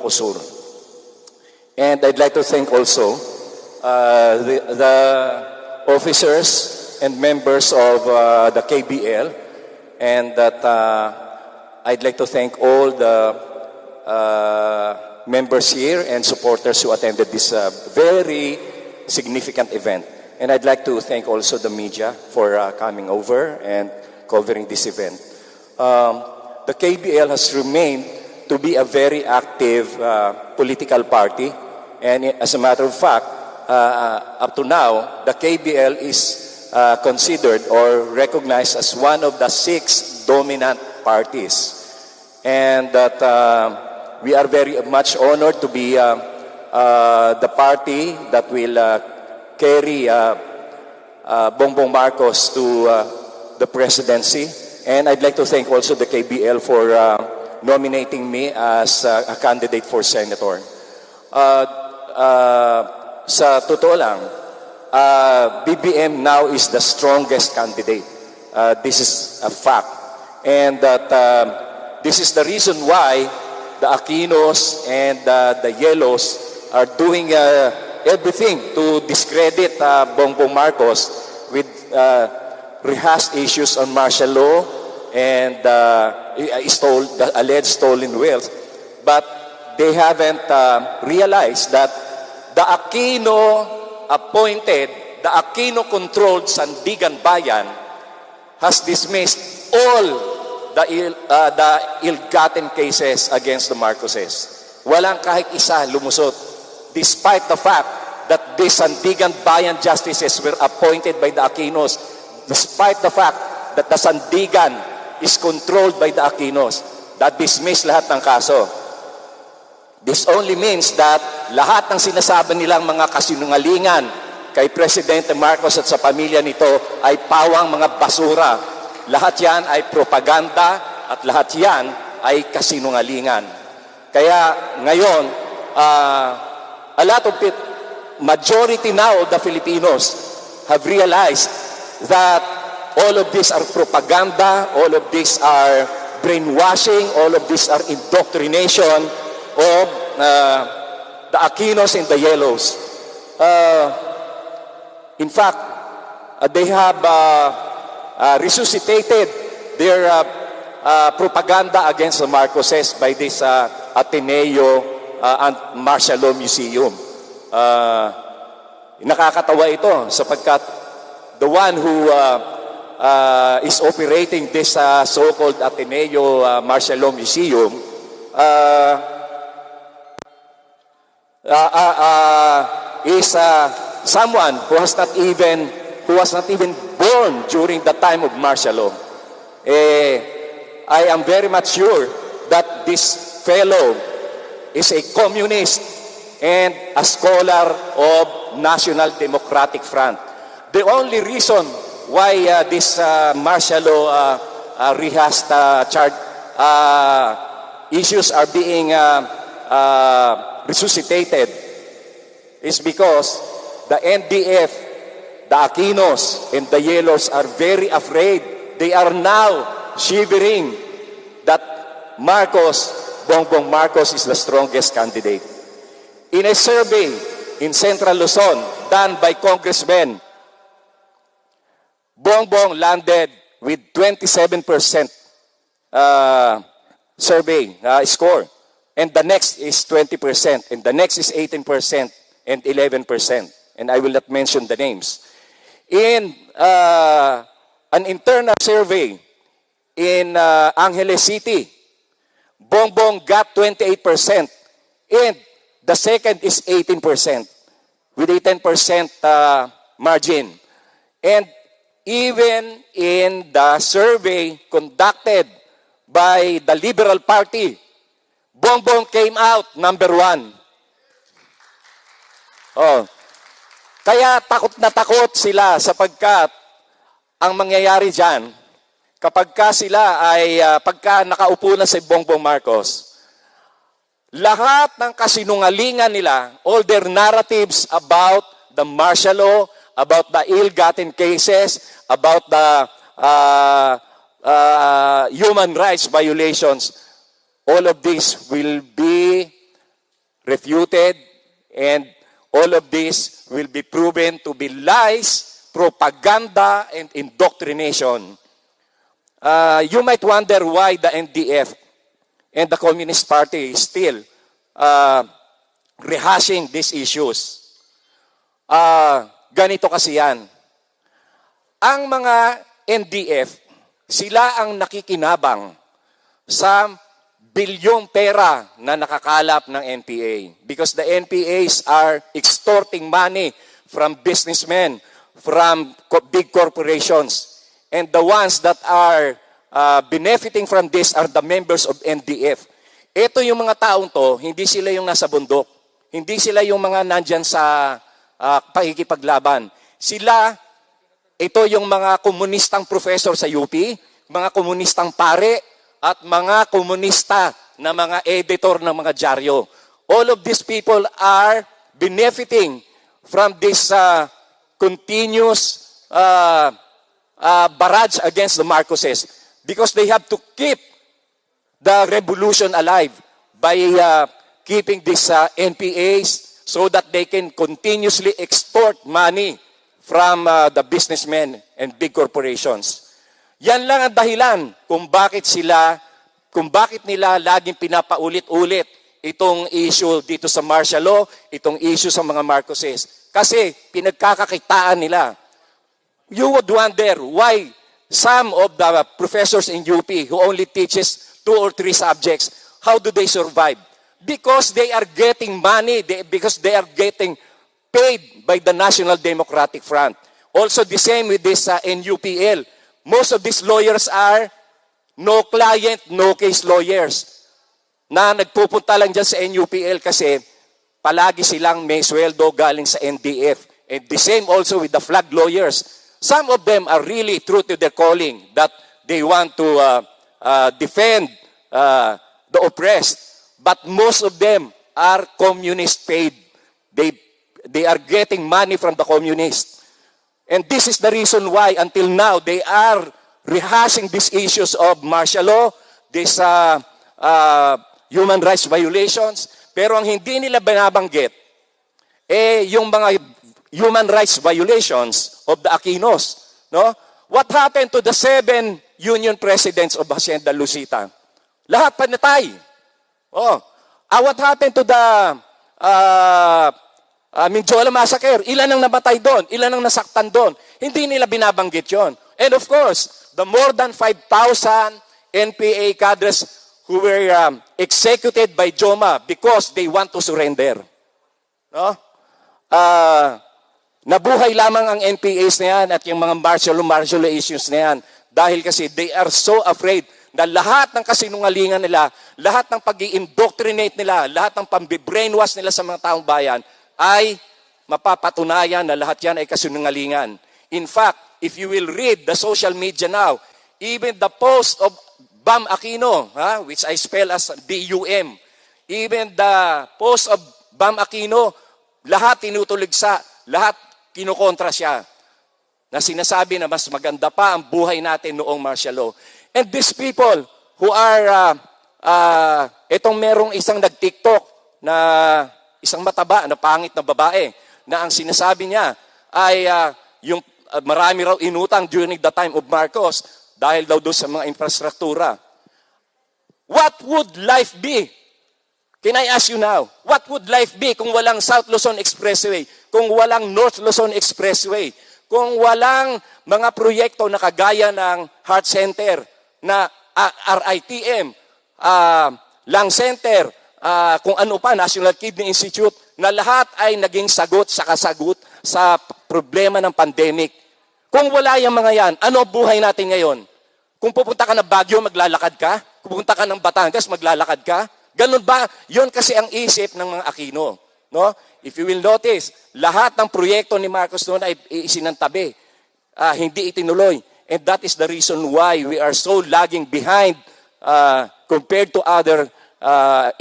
Ilocos Sur. And I'd like to thank also the officers and members of the KBL, and that I'd like to thank all the members here and supporters who attended this very significant event. And I'd like to thank also the media for coming over and covering this event. The KBL has remained to be a very active political party, and as a matter of fact, up to now, the KBL is considered or recognized as one of the 6 dominant parties. And that we are very much honored to be the party that will carry Bongbong Marcos to the presidency. And I'd like to thank also the KBL for nominating me as a candidate for senator. Sa totoo lang, BBM now is the strongest candidate. This is a fact. And that this is the reason why the Aquinos and the Yellows are doing everything to discredit Bongbong Marcos with rehashed issues on martial law and the alleged stolen wealth. But they haven't realized that the Aquino-appointed, the Aquino-controlled Sandigan Bayan has dismissed all the ill-gotten cases against the Marcoses. Walang kahit isa lumusot, despite the fact that these Sandigan Bayan justices were appointed by the Aquinos, despite the fact that the Sandigan is controlled by the Aquinos, that dismissed lahat ng kaso. This only means that lahat ng sinasabi nilang mga kasinungalingan kay Presidente Marcos at sa pamilya nito ay pawang mga basura. Lahat yan ay propaganda at lahat yan ay kasinungalingan. Kaya ngayon, a lot of majority now of the Filipinos have realized that all of these are propaganda, all of these are brainwashing, all of these are indoctrination of the Aquinos and the Yellows. In fact, they have resuscitated their propaganda against the Marcoses by this Ateneo and Martial Law Museum. Nakakatawa ito sapagkat the one who is operating this so-called Ateneo Martial Law Museum is someone who was not even born during the time of martial law. I am very much sure that this fellow is a communist and a scholar of National Democratic Front. The only reason why this martial law rehashed issues are being resuscitated is because the NDF, the Aquinos, and the Yellows are very afraid. They are now shivering that Bongbong Marcos is the strongest candidate. In a survey in Central Luzon done by congressmen, Bongbong landed with 27% survey score. And the next is 20%, and the next is 18%, and 11%. And I will not mention the names. In an internal survey in Angeles City, Bongbong got 28%, and the second is 18%, with a 10% margin. And even in the survey conducted by the Liberal Party, Bongbong came out number 1. Oh. Kaya takot na takot sila sapagkat ang mangyayari dyan, pagka nakaupo na si Bongbong Marcos, lahat ng kasinungalingan nila, all their narratives about the martial law, about the ill-gotten cases, about the human rights violations, all of this will be refuted, and all of this will be proven to be lies, propaganda, and indoctrination. You might wonder why the NDF and the Communist Party is still rehashing these issues. Ganito kasi yan. Ang mga NDF, sila ang nakikinabang sa bilyong pera na nakakalap ng NPA. Because the NPAs are extorting money from businessmen, from big corporations. And the ones that are benefiting from this are the members of NDF. Ito yung mga taong to, hindi sila yung nasa bundok. Hindi sila yung mga nandyan sa pakikipaglaban. Sila, ito yung mga komunistang professor sa UP, mga komunistang pare, at mga komunista na mga editor ng mga dyaryo. All of these people are benefiting from this continuous barrage against the Marcoses because they have to keep the revolution alive by keeping these NPAs so that they can continuously extort money from the businessmen and big corporations. Yan lang ang dahilan kung bakit nila laging pinapaulit-ulit itong issue dito sa martial law, itong issue sa mga Marcoses. Kasi pinagkakakitaan nila. You would wonder why some of the professors in UP who only teaches 2 or 3 subjects, how do they survive? Because they are getting money, because they are getting paid by the National Democratic Front. Also the same with this NUPL. Most of these lawyers are no client, no case lawyers na nagpupunta lang dyan sa NUPL kasi palagi silang may sweldo galing sa NDF. And the same also with the flag lawyers. Some of them are really true to their calling that they want to defend the oppressed. But most of them are communist paid. They are getting money from the communists. And this is the reason why until now they are rehashing these issues of martial law, these human rights violations. Pero ang hindi nila binabanggit, yung mga human rights violations of the Aquinos. No? What happened to the 7 union presidents of Hacienda Lucita? Lahat panatay. What happened to the Minjola Massacre? Ilan ang namatay doon? Ilan ang nasaktan doon? Hindi nila binabanggit yon. And of course, the more than 5,000 NPA cadres who were executed by Joma because they want to surrender. No? Nabuhay lamang ang NPAs na yan at yung mga martial law issues na yan dahil kasi they are so afraid na lahat ng kasinungalingan nila, lahat ng pag-i-indoctrinate nila, lahat ng pambi-brainwash nila sa mga taong bayan ay mapapatunayan na lahat yan ay kasinungalingan. In fact, if you will read the social media now, even the post of Bam Aquino, which I spell as B-U-M, even the post of Bam Aquino, lahat tinutuligsa, lahat kinukontra siya na sinasabi na mas maganda pa ang buhay natin noong martial law. And these people who are, itong merong isang nag-TikTok na isang mataba na pangit na babae na ang sinasabi niya ay yung marami raw inutang during the time of Marcos dahil daw doon sa mga infrastruktura. What would life be? Can I ask you now, what would life be kung walang South Luzon Expressway, kung walang North Luzon Expressway, kung walang mga proyekto na kagaya ng Heart Center, na RITM, Lung Center, kung ano pa, National Kidney Institute, na lahat ay naging sagot sa kasagot sa problema ng pandemic. Kung wala yung mga yan, ano buhay natin ngayon? Kung pupunta ka ng Baguio, maglalakad ka? Kung pupunta ka ng Batangas, maglalakad ka? Ganun ba? Yun kasi ang isip ng mga Aquino. No? If you will notice, lahat ng proyekto ni Marcos noon ay isinantabi. Hindi itinuloy. And that is the reason why we are so lagging behind compared to other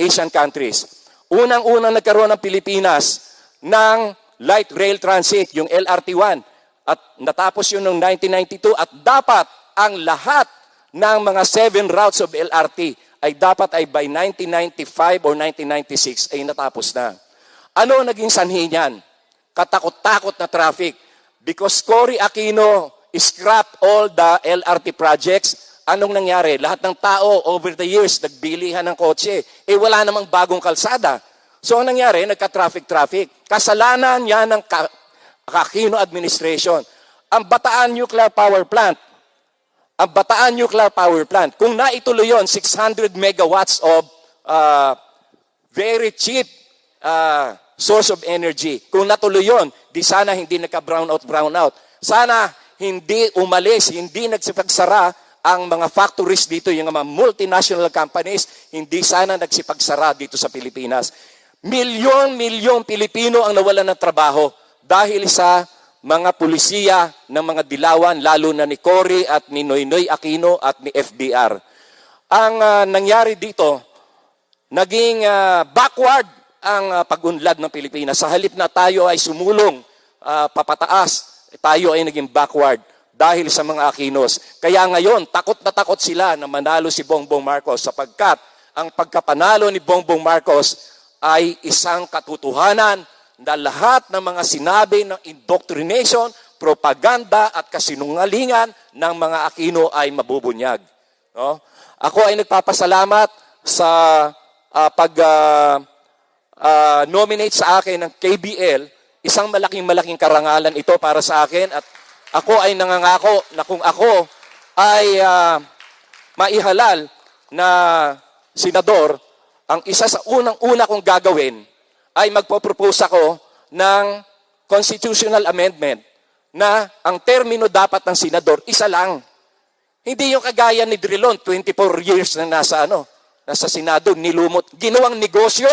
Asian countries. Unang-unang nagkaroon ng Pilipinas ng light rail transit, yung LRT-1. At natapos yun noong 1992 at dapat ang lahat ng mga 7 routes of LRT ay dapat ay by 1995 or 1996 ay natapos na. Ano naging sanhi niyan? Katakot-takot na traffic. Because Cory Aquino scrapped all the LRT projects, anong nangyari? Lahat ng tao over the years nagbilihan ng kotse. Wala namang bagong kalsada. So ang nangyari, nagka-traffic. Kasalanan yan ng Aquino administration. Ang Bataan Nuclear Power Plant, kung naituloy yon, 600 megawatts of very cheap source of energy. Kung natuloy yon, di sana hindi nagka-brownout. Sana hindi umalis, hindi nagsipagsara ang mga factories dito, yung mga multinational companies, hindi sana nagsipagsara dito sa Pilipinas. Milyon-milyong Pilipino ang nawalan ng trabaho dahil sa mga pulisiya ng mga dilawan, lalo na ni Cory at ni Noynoy Aquino at ni FDR. Ang nangyari dito, naging backward ang pag-unlad ng Pilipinas. Sa halip na tayo ay sumulong papataas, tayo ay naging backward dahil sa mga Aquinos. Kaya ngayon, takot na takot sila na manalo si Bongbong Marcos sapagkat ang pagkapanalo ni Bongbong Marcos ay isang katotohanan na lahat ng mga sinabi ng indoctrination, propaganda at kasinungalingan ng mga Aquino ay mabubunyag. No? Ako ay nagpapasalamat sa pag-nominate sa akin ng KBL. Isang malaking karangalan ito para sa akin at ako ay nangangako na kung ako ay maihalal na senador, ang isa sa unang-una kong gagawin ay magpo-propose ako ng constitutional amendment na ang termino dapat ng senador, isa lang. Hindi yung kagaya ni Drilon, 24 years na nasa Senado, nilumot. Ginawang negosyo,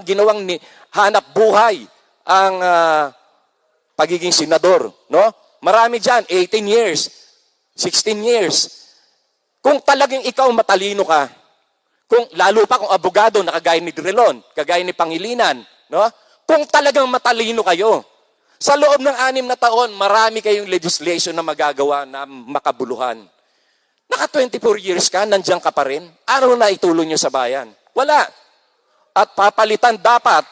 ginawang hanap buhay ang pagiging senador. No? Marami dyan, 18 years, 16 years. Kung talagang ikaw matalino ka, lalo pa kung abogado na kagaya ni Drilon, kagaya ni Pangilinan, no? Kung talagang matalino kayo, sa loob ng 6 na taon, marami kayong legislation na magagawa na makabuluhan. Naka 24 years ka, nandiyan ka pa rin. Ano na itulong nyo sa bayan? Wala. At papalitan dapat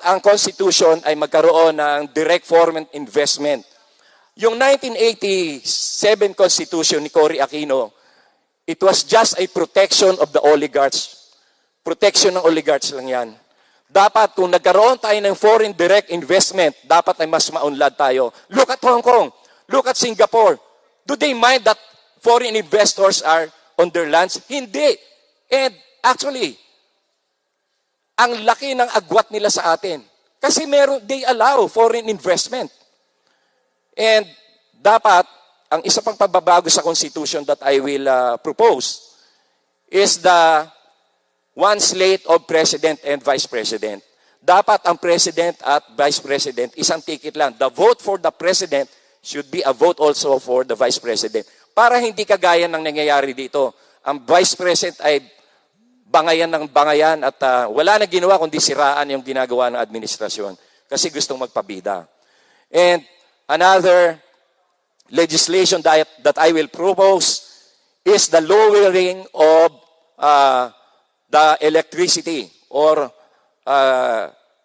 ang Constitution ay magkaroon ng direct foreign investment. Yung 1987 Constitution ni Cory Aquino, it was just a protection of the oligarchs. Protection ng oligarchs lang yan. Dapat kung nagkaroon tayo ng foreign direct investment, dapat ay mas maunlad tayo. Look at Hong Kong. Look at Singapore. Do they mind that foreign investors are on their lands? Hindi. And actually, ang laki ng agwat nila sa atin. Kasi they allow foreign investment. And dapat, ang isa pang pagbabago sa Constitution that I will propose is the one slate of President and Vice President. Dapat ang President at Vice President, isang ticket lang. The vote for the President should be a vote also for the Vice President. Para hindi kagaya ng nangyayari dito. Ang Vice President ay bangayan ng bangayan at wala na ginawa kundi siraan yung ginagawa ng administrasyon kasi gustong magpabida. And another legislation that I will propose is the lowering of the electricity or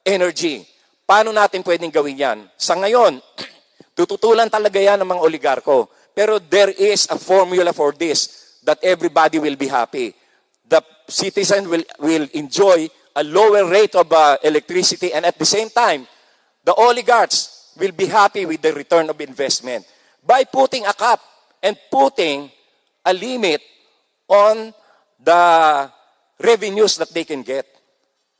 energy. Paano natin pwedeng gawin yan? Sa ngayon, tututulan talaga yan ng mga oligarko. Pero there is a formula for this that everybody will be happy. The citizen will enjoy a lower rate of electricity and at the same time, the oligarchs will be happy with the return of investment. By putting a cap and putting a limit on the revenues that they can get,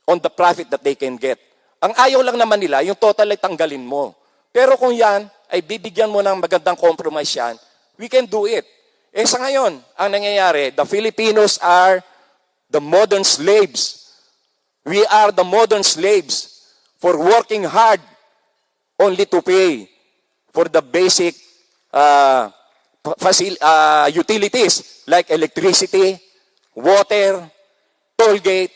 on the profit that they can get. Ang ayaw lang naman nila, yung total ay tanggalin mo. Pero kung yan, ay bibigyan mo ng magandang compromise yan, we can do it. Sa ngayon, ang nangyayari, the Filipinos are the modern slaves. We are the modern slaves for working hard only to pay for the basic utilities like electricity, water, toll gate,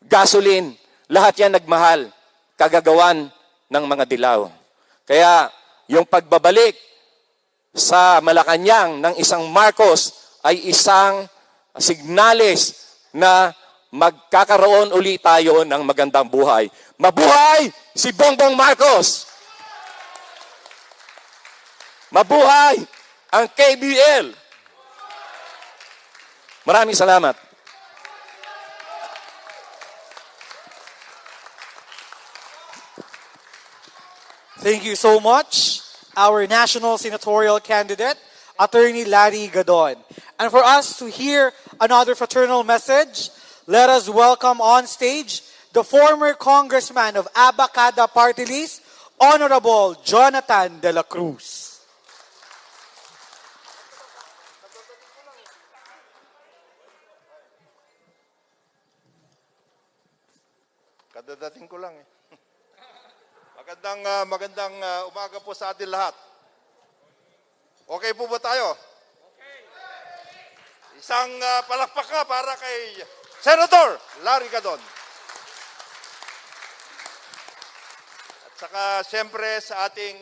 gasoline. Lahat yan nagmahal, kagagawan ng mga dilaw. Kaya yung pagbabalik sa Malacanang ng isang Marcos ay isang signales na magkakaroon uli tayo ng magandang buhay. Mabuhay si Bongbong Marcos! Mabuhay ang KBL! Maraming salamat. Thank you so much, our national senatorial candidate, Attorney Larry Gadon. And for us to hear another fraternal message, let us welcome on stage the former congressman of Abacada Party List, Honorable Jonathan de la Cruz. Kadadating ko lang eh. Magandang umaga po sa atin lahat. Okay po ba tayo? Isang palakpak nga para kay Senator Larry Gadon. At saka siyempre sa ating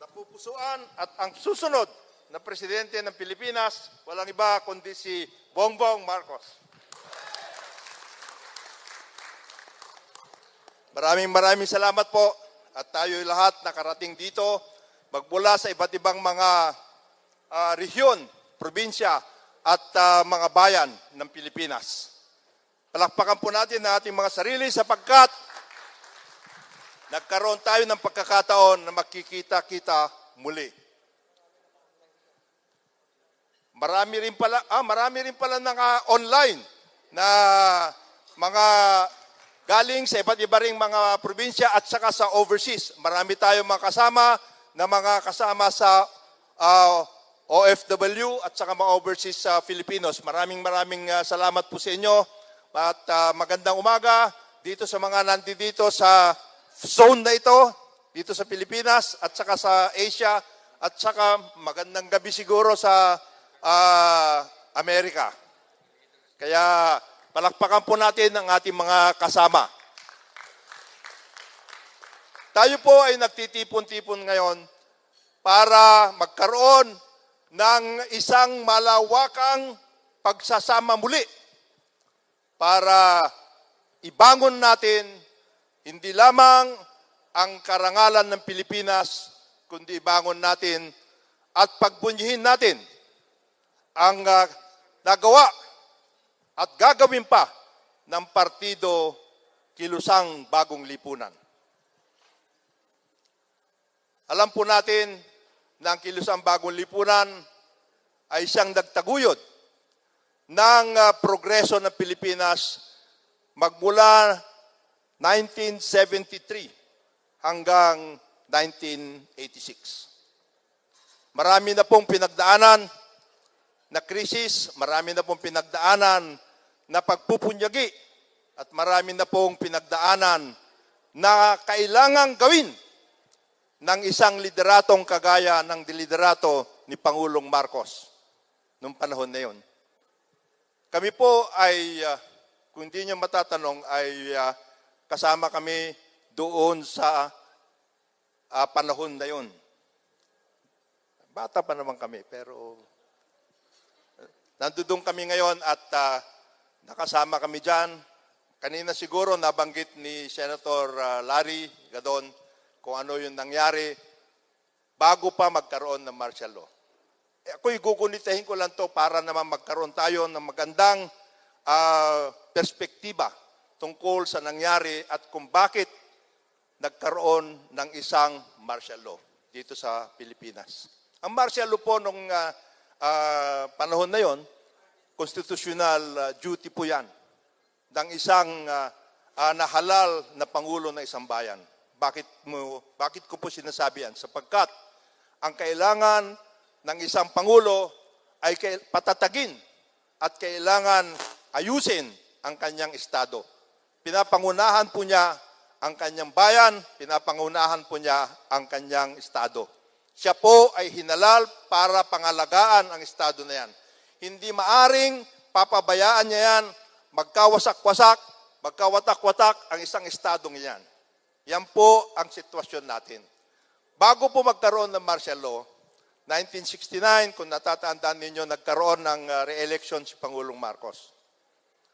napupusuan at ang susunod na presidente ng Pilipinas, walang iba kundi si Bongbong Marcos. Maraming salamat po at tayo lahat nakarating dito magmula sa iba't ibang mga rehiyon, probinsya at mga bayan ng Pilipinas. Palakpakan po natin ang ating mga sarili sapagkat nagkaroon tayo ng pagkakataon na magkikita-kita muli. Marami rin pala ng online na mga galing sa iba't iba ring mga probinsya at saka sa overseas. Marami tayong mga kasama na mga kasama sa OFW at saka mga overseas Filipinos. Maraming salamat po sa inyo at magandang umaga dito sa mga nandito sa zone na ito, dito sa Pilipinas at saka sa Asia at saka magandang gabi siguro sa Amerika. Kaya palakpakan po natin ang ating mga kasama. Tayo po ay nagtitipon-tipon ngayon para magkaroon ng isang malawakang pagsasama muli para ibangon natin hindi lamang ang karangalan ng Pilipinas, kundi ibangon natin at pagbunyihin natin ang nagawa at gagawin pa ng Partido Kilusang Bagong Lipunan. Alam po natin na ang Kilusang Bagong Lipunan ay siyang nagtaguyod ng progreso ng Pilipinas magmula 1973 hanggang 1986. Marami na pong pinagdaanan na krisis, marami na pong pinagdaanan na pagpupunyagi at marami na pong pinagdaanan na kailangang gawin ng isang lideratong kagaya ng liderato ni Pangulong Marcos noong panahon na yun. Kami po ay, kung hindi nyo matatanong, ay kasama kami doon sa panahon na yun. Bata pa naman kami, pero nandoon kami ngayon at nakasama kami dyan. Kanina siguro nabanggit ni Senator Larry Gadon kung ano yung nangyari bago pa magkaroon ng martial law. Ako'y gugunitahin ko lang to para naman magkaroon tayo ng magandang perspektiba tungkol sa nangyari at kung bakit nagkaroon ng isang martial law dito sa Pilipinas. Ang martial law po nung panahon na yon, constitutional duty po yan ng isang nahalal na pangulo ng isang bayan. Bakit ko po sinasabi yan? Sapagkat ang kailangan ng isang pangulo ay patatagin at kailangan ayusin ang kanyang estado. Pinapangunahan po niya ang kanyang bayan, pinapangunahan po niya ang kanyang estado. Siya po ay hinalal para pangalagaan ang estado na yan. Hindi maaring papabayaan niya yan, magkawasak-wasak, magkawatak-watak ang isang estadong yan. Yan po ang sitwasyon natin. Bago po magkaroon ng martial law, 1969, kung natatandaan ninyo, nagkaroon ng re-election si Pangulong Marcos.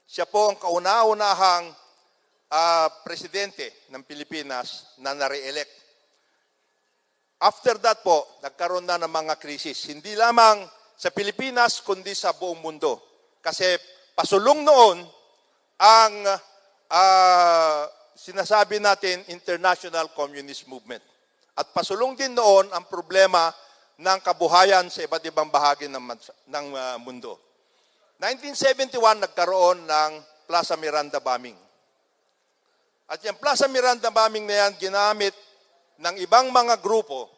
Siya po ang kauna-unahang presidente ng Pilipinas na na-re-elect. After that po, nagkaroon na ng mga krisis. Hindi lamang sa Pilipinas, kundi sa buong mundo. Kasi pasulong noon ang sinasabi natin International Communist Movement. At pasulong din noon ang problema ng kabuhayan sa iba't ibang bahagi ng mundo. 1971, nagkaroon ng Plaza Miranda bombing. At yung Plaza Miranda bombing na yan, ginamit ng ibang mga grupo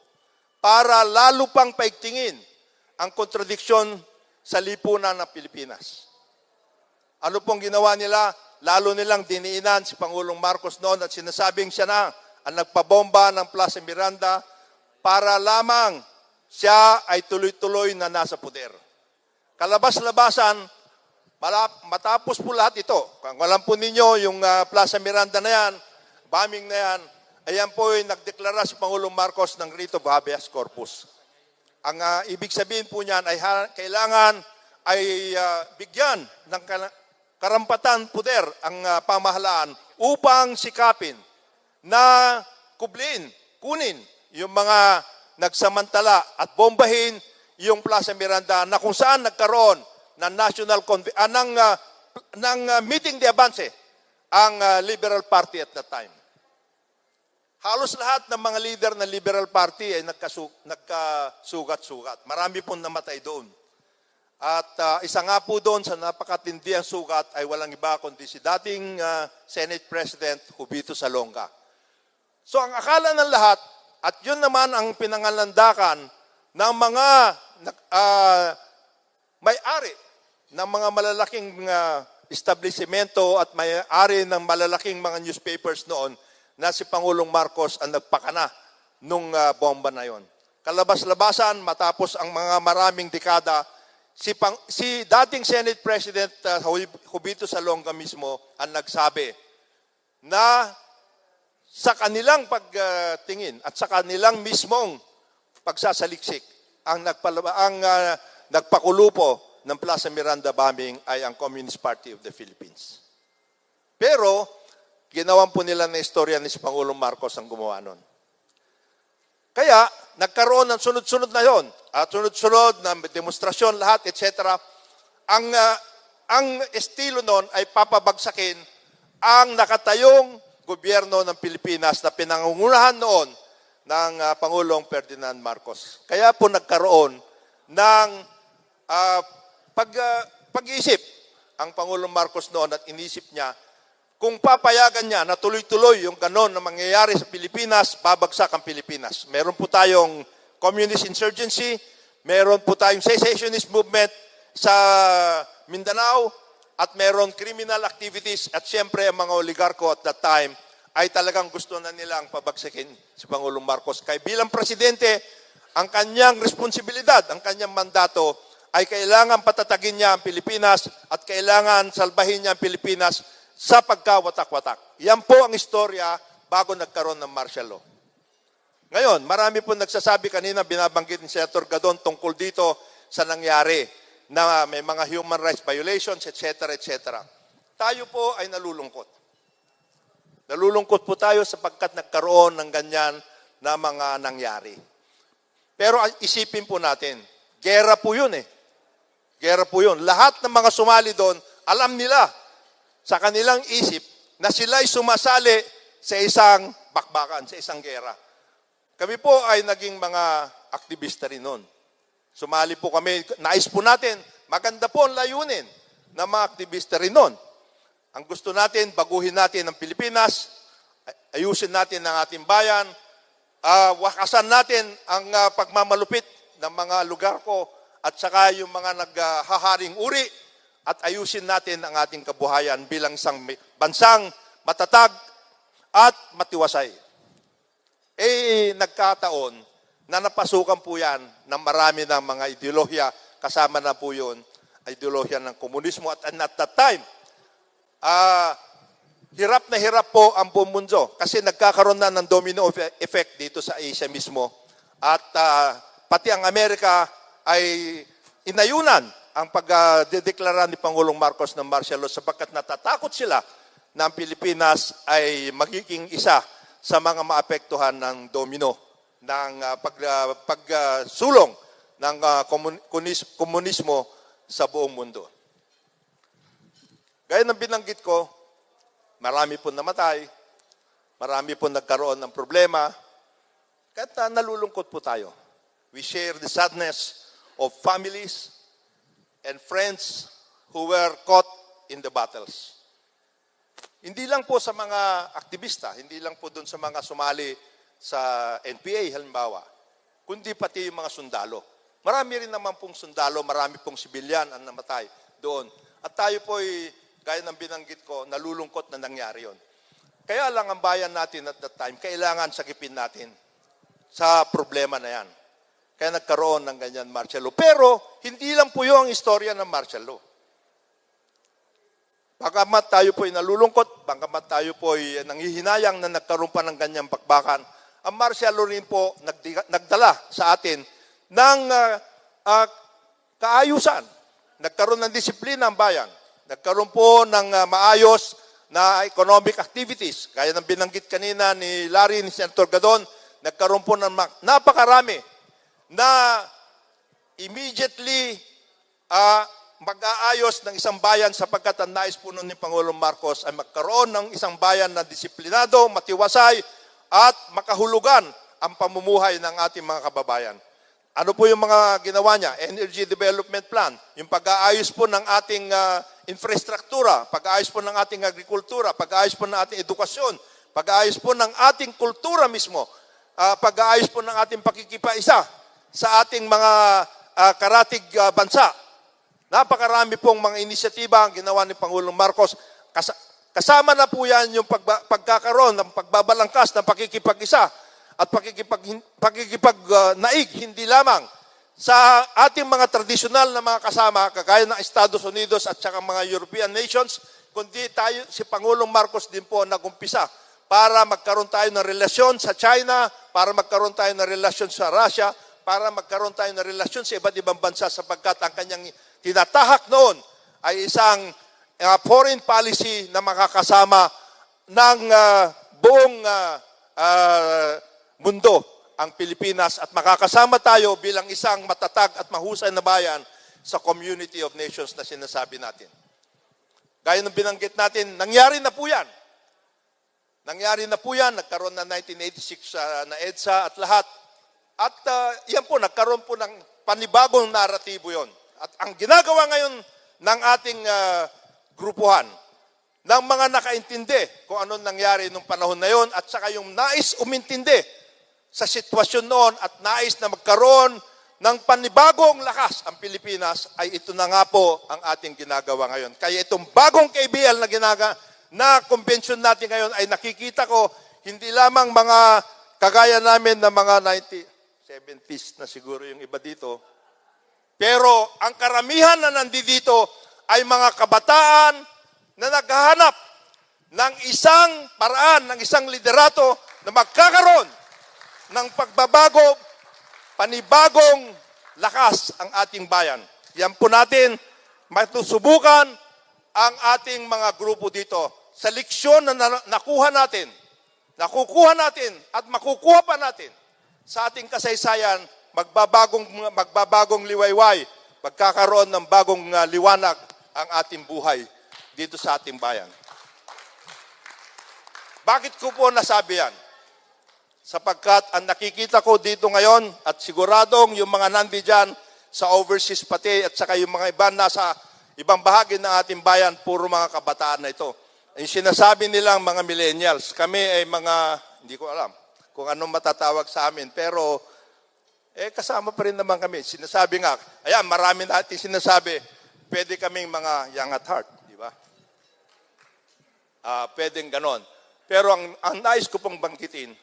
para lalo pang paigtingin ang kontradiksyon sa lipunan ng Pilipinas. Ano pong ginawa nila? Lalo nilang diniinan si Pangulong Marcos noon at sinasabing siya na ang nagpabomba ng Plaza Miranda para lamang siya ay tuloy-tuloy na nasa puder. Kalabas-labasan, matapos po lahat ito, kung alam po ninyo yung Plaza Miranda na yan, bombing na yan, ayan po ay nagdeklara si Pangulong Marcos ng writ of habeas corpus. Ang ibig sabihin po niyan ay kailangan ay bigyan ng karampatan puder ang pamahalaan upang sikapin na kunin yung mga nagsamantala at bombahin yung Plaza Miranda na kung saan nagkaroon ng meeting de avance ang Liberal Party at that time. Halos lahat ng mga leader ng Liberal Party ay nagkasugat-sugat. Marami pong namatay doon. At isa nga po doon sa napakatindi ang sugat ay walang iba kundi si dating Senate President Jubito Salonga. So ang akala ng lahat, at yun naman ang pinangalandakan ng mga may-ari ng mga malalaking establishmento at may-ari ng malalaking mga newspapers noon na si Pangulong Marcos ang nagpakana nung bomba na yon. Kalabas-labasan, matapos ang mga maraming dekada, si dating Senate President Jubito Salonga mismo ang nagsabi na sa kanilang pagtingin at sa kanilang mismong pagsasaliksik, ang nagpakulupo ng Plaza Miranda bombing ay ang Communist Party of the Philippines. Pero, ginawan po nila na istorya ni si Pangulong Marcos ang gumawa nun. Kaya, nagkaroon ng sunod-sunod na yon, at sunod-sunod na demonstrasyon, lahat, etc. Ang estilo nun ay papabagsakin ang nakatayong gobyerno ng Pilipinas na pinangungunahan noon ng Pangulong Ferdinand Marcos. Kaya po nagkaroon ng pag-iisip ang Pangulong Marcos noon at inisip niya kung papayagan niya na tuloy-tuloy yung ganon na mangyayari sa Pilipinas, babagsak ang Pilipinas. Meron po tayong communist insurgency, meron po tayong secessionist movement sa Mindanao, at meron criminal activities at siyempre ang mga oligarko at that time ay talagang gusto na nilang pabagsakin si Pangulong Marcos. Kaya bilang presidente, ang kanyang responsibilidad, ang kanyang mandato ay kailangan patatagin niya ang Pilipinas at kailangan salbahin niya ang Pilipinas sa pagkawatak-watak. Yan po ang istorya bago nagkaroon ng martial law. Ngayon, marami po nagsasabi kanina, binabanggit ni Senator Gadon tungkol dito sa nangyari na may mga human rights violations, etc., etc. Tayo po ay nalulungkot. Nalulungkot po tayo sapagkat nagkaroon ng ganyan na mga nangyari. Pero isipin po natin, gera po yun eh. Gera po yun. Lahat ng mga sumali doon, alam nila sa kanilang isip na sila'y sumasali sa isang bakbakan, sa isang gera. Kami po ay naging mga aktivista rin noon. Sumali po kami, nais po natin, maganda po ang layunin ng mga aktivista rin noon. Ang gusto natin, baguhin natin ang Pilipinas, ayusin natin ang ating bayan, wakasan natin ang pagmamalupit ng mga lugar ko at saka yung mga naghaharing uri at ayusin natin ang ating kabuhayan bilang isang bansang matatag at matiwasay. Nagkataon na napasukan po yan ng marami ng mga ideolohiya, kasama na po yun, ideolohiya ng komunismo. At that time, hirap na hirap po ang buong mundo kasi nagkakaroon na ng domino effect dito sa Asia mismo. At pati ang Amerika ay inayunan ang pagdedeklara ni Pangulong Marcos ng martial law sapagkat natatakot sila na ang Pilipinas ay magiging isa sa mga maapektuhan ng domino ng pagsulong ng komunismo sa buong mundo. Gaya ng binanggit ko, marami po namatay, marami po nagkaroon ng problema, kahit nalulungkot po tayo. We share the sadness of families and friends who were caught in the battles. Hindi lang po sa mga aktivista, hindi lang po doon sa mga sumali sa NPA halimbawa, kundi pati yung mga sundalo. Marami rin naman pong sundalo, marami pong sibilyan ang namatay doon. At tayo po ay, gaya ng binanggit ko, nalulungkot na nangyari yon. Kaya lang ang bayan natin at that time, kailangan sakipin natin sa problema na yan. Kaya nagkaroon ng ganyan martial law. Pero, hindi lang po yung istorya ng martial law. Bagamat tayo po ay nalulungkot, bagamat tayo po ay nanghihinayang na nagkaroon pa ng ganyang bakbakan, ang martial law rin po nagdala sa atin ng kaayusan. Nagkaroon ng disiplina ang bayan. Nagkaroon po ng maayos na economic activities. Gaya ng binanggit kanina ni Larry, ni Senator Gadon, nagkaroon po ng napakarami na immediately mag-aayos ng isang bayan sapagkat ang nais po nun ni Pangulong Marcos ay magkaroon ng isang bayan na disiplinado, matiwasay, at makahulugan ang pamumuhay ng ating mga kababayan. Ano po yung mga ginawa niya? Energy Development Plan, yung pag-aayos po ng ating infrastruktura, pag-aayos po ng ating agrikultura, pag-aayos po ng ating edukasyon, pag-aayos po ng ating kultura mismo, pag-aayos po ng ating pakikipaisa sa ating mga karatig bansa. Napakarami pong mga inisyatiba ang ginawa ni Pangulong Marcos. Kasama na po yan yung pagkakaroon ng pagbabalangkas ng pakikipag-isa at pakikipag-naig, hindi lamang sa ating mga tradisyonal na mga kasama, kagaya ng Estados Unidos at saka mga European nations, kundi tayo, si Pangulong Marcos din po nagumpisa para magkaroon tayo ng relasyon sa China, para magkaroon tayo ng relasyon sa Russia, para magkaroon tayo ng relasyon sa iba't ibang bansa sapagkat ang kanyang tinatahak noon ay isang foreign policy na makakasama ng buong mundo ang Pilipinas at makakasama tayo bilang isang matatag at mahusay na bayan sa community of nations na sinasabi natin. Gaya ng binanggit natin, nangyari na po yan. Nangyari na po yan, nagkaroon na 1986 na EDSA at lahat. At yan po, nagkaroon po ng panibagong naratibo yon. At ang ginagawa ngayon ng ating grupuhan, ng mga nakaintindi kung anong nangyari nung panahon na yon at saka yung nais umintindi sa sitwasyon noon at nais na magkaroon ng panibagong lakas ang Pilipinas, ay ito na nga po ang ating ginagawa ngayon. Kaya itong bagong KBL na convention natin ngayon ay nakikita ko hindi lamang mga kagaya namin na mga 70s na siguro yung iba dito, pero ang karamihan na nandito ay mga kabataan na naghahanap ng isang paraan, ng isang liderato na magkakaroon ng pagbabago, panibagong lakas ang ating bayan. Yan po natin, matusubukan ang ating mga grupo dito sa leksyon na nakukuha natin at makukuha pa natin sa ating kasaysayan, magbabagong liwayway, magkakaroon ng bagong liwanag ang ating buhay dito sa ating bayan. Bakit ko po nasabi yan? Sapagkat ang nakikita ko dito ngayon at siguradong yung mga nandiyan sa overseas pati at saka yung mga iba nasa ibang bahagi ng ating bayan, puro mga kabataan na ito. Yung sinasabi nilang mga millennials, kami ay mga, hindi ko alam kung anong matatawag sa amin, pero kasama pa rin naman kami. Sinasabi nga, ayan, marami natin sinasabi, pwede kaming mga young at heart, di ba? Pwedeng ganon. Pero ang nais ko pong bangkitin,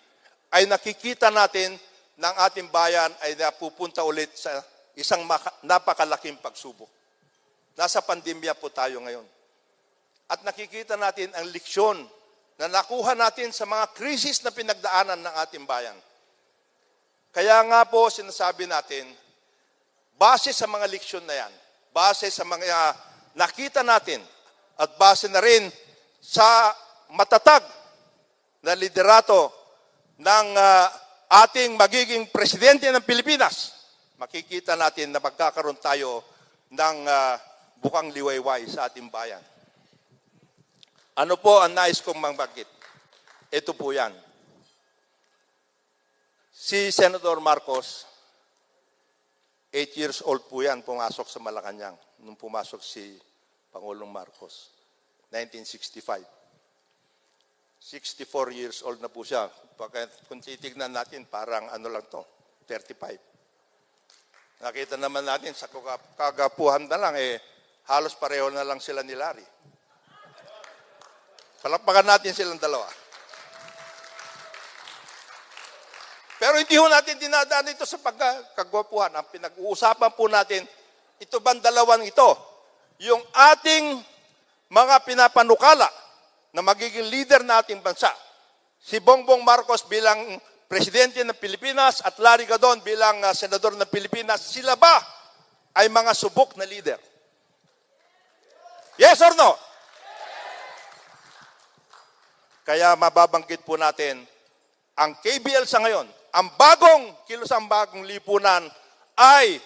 ay nakikita natin ng ating bayan ay napupunta ulit sa isang napakalaking pagsubok. Nasa pandemya po tayo ngayon. At nakikita natin ang leksyon na nakuha natin sa mga krisis na pinagdaanan ng ating bayan. Kaya nga po sinasabi natin, base sa mga leksyon na yan, base sa mga nakita natin, at base na rin sa matatag na liderato ng ating magiging presidente ng Pilipinas, makikita natin na magkakaroon tayo ng bukang liwayway sa ating bayan. Ano po ang nais kong mangbagit? Ito po yan. Si Senator Marcos, 8 years old po yan, pumasok sa Malacanang nung pumasok si Pangulong Marcos, 1965. 64 years old na po siya. Kung titignan natin, parang ano lang to, 35. Nakita naman natin sa kagapuhan na lang, halos pareho na lang sila ni Larry. Palakpakan natin silang dalawa. Pero hindi ho natin dinadaan ito sa pagkagwapuhan. Ang pinag-uusapan po natin, ito bang dalawang ito? Yung ating mga pinapanukala na magiging leader na ating bansa. Si Bongbong Marcos bilang presidente ng Pilipinas at Larry Gadon bilang senador ng Pilipinas, sila ba ay mga subok na leader? Yes or no? Kaya mababanggit po natin, ang KBL sa ngayon, ang kilusang bagong lipunan ay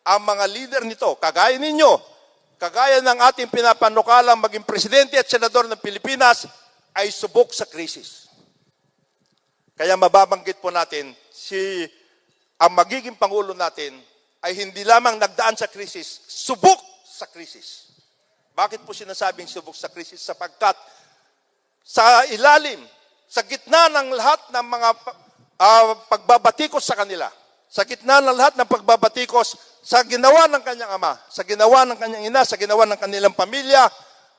ang mga leader nito, kagaya ninyo, kagaya ng ating pinapanukalang maging presidente at senador ng Pilipinas, ay subok sa krisis. Kaya mababanggit po natin, ang magiging Pangulo natin ay hindi lamang nagdaan sa krisis, subok sa krisis. Bakit po sinasabing subok sa krisis? Sapagkat sa ilalim, sa gitna ng lahat ng mga pagbabatikos sa kanila, sa gitna ng lahat ng pagbabatikos sa ginawa ng kanyang ama, sa ginawa ng kanyang ina, sa ginawa ng kanilang pamilya,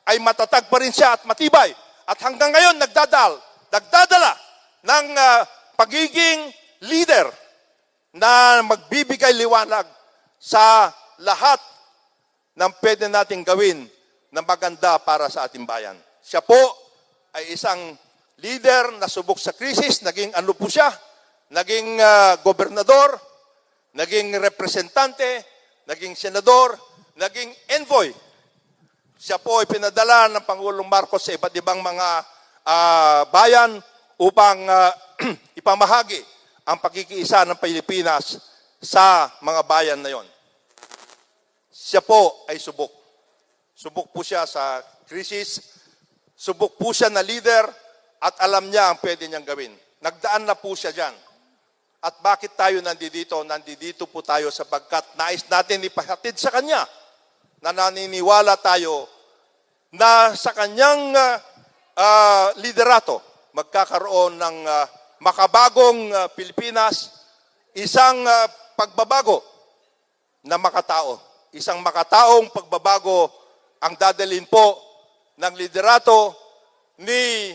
ay matatag pa rin siya at matibay. At hanggang ngayon nagdadala ng pagiging leader na magbibigay liwanag sa lahat ng pwede nating gawin na maganda para sa ating bayan. Siya po ay isang leader na subok sa krisis, naging ano po siya, naging gobernador, naging representante, naging senador, naging envoy. Siya po ay pinadala ng Pangulong Marcos sa iba't ibang mga bayan upang ipamahagi ang pagkikiisa ng Pilipinas sa mga bayan na yon. Siya po ay subok. Subok po siya sa krisis, subok po siya na leader, at alam niya ang pwede niyang gawin. Nagdaan na po siya dyan. At bakit tayo nandito? Nandito po tayo sapagkat nais natin ipahatid sa Kanya na naniniwala tayo na sa Kanyang liderato magkakaroon ng makabagong Pilipinas, isang pagbabago na makatao. Isang makataong pagbabago ang dadalhin po ng liderato ni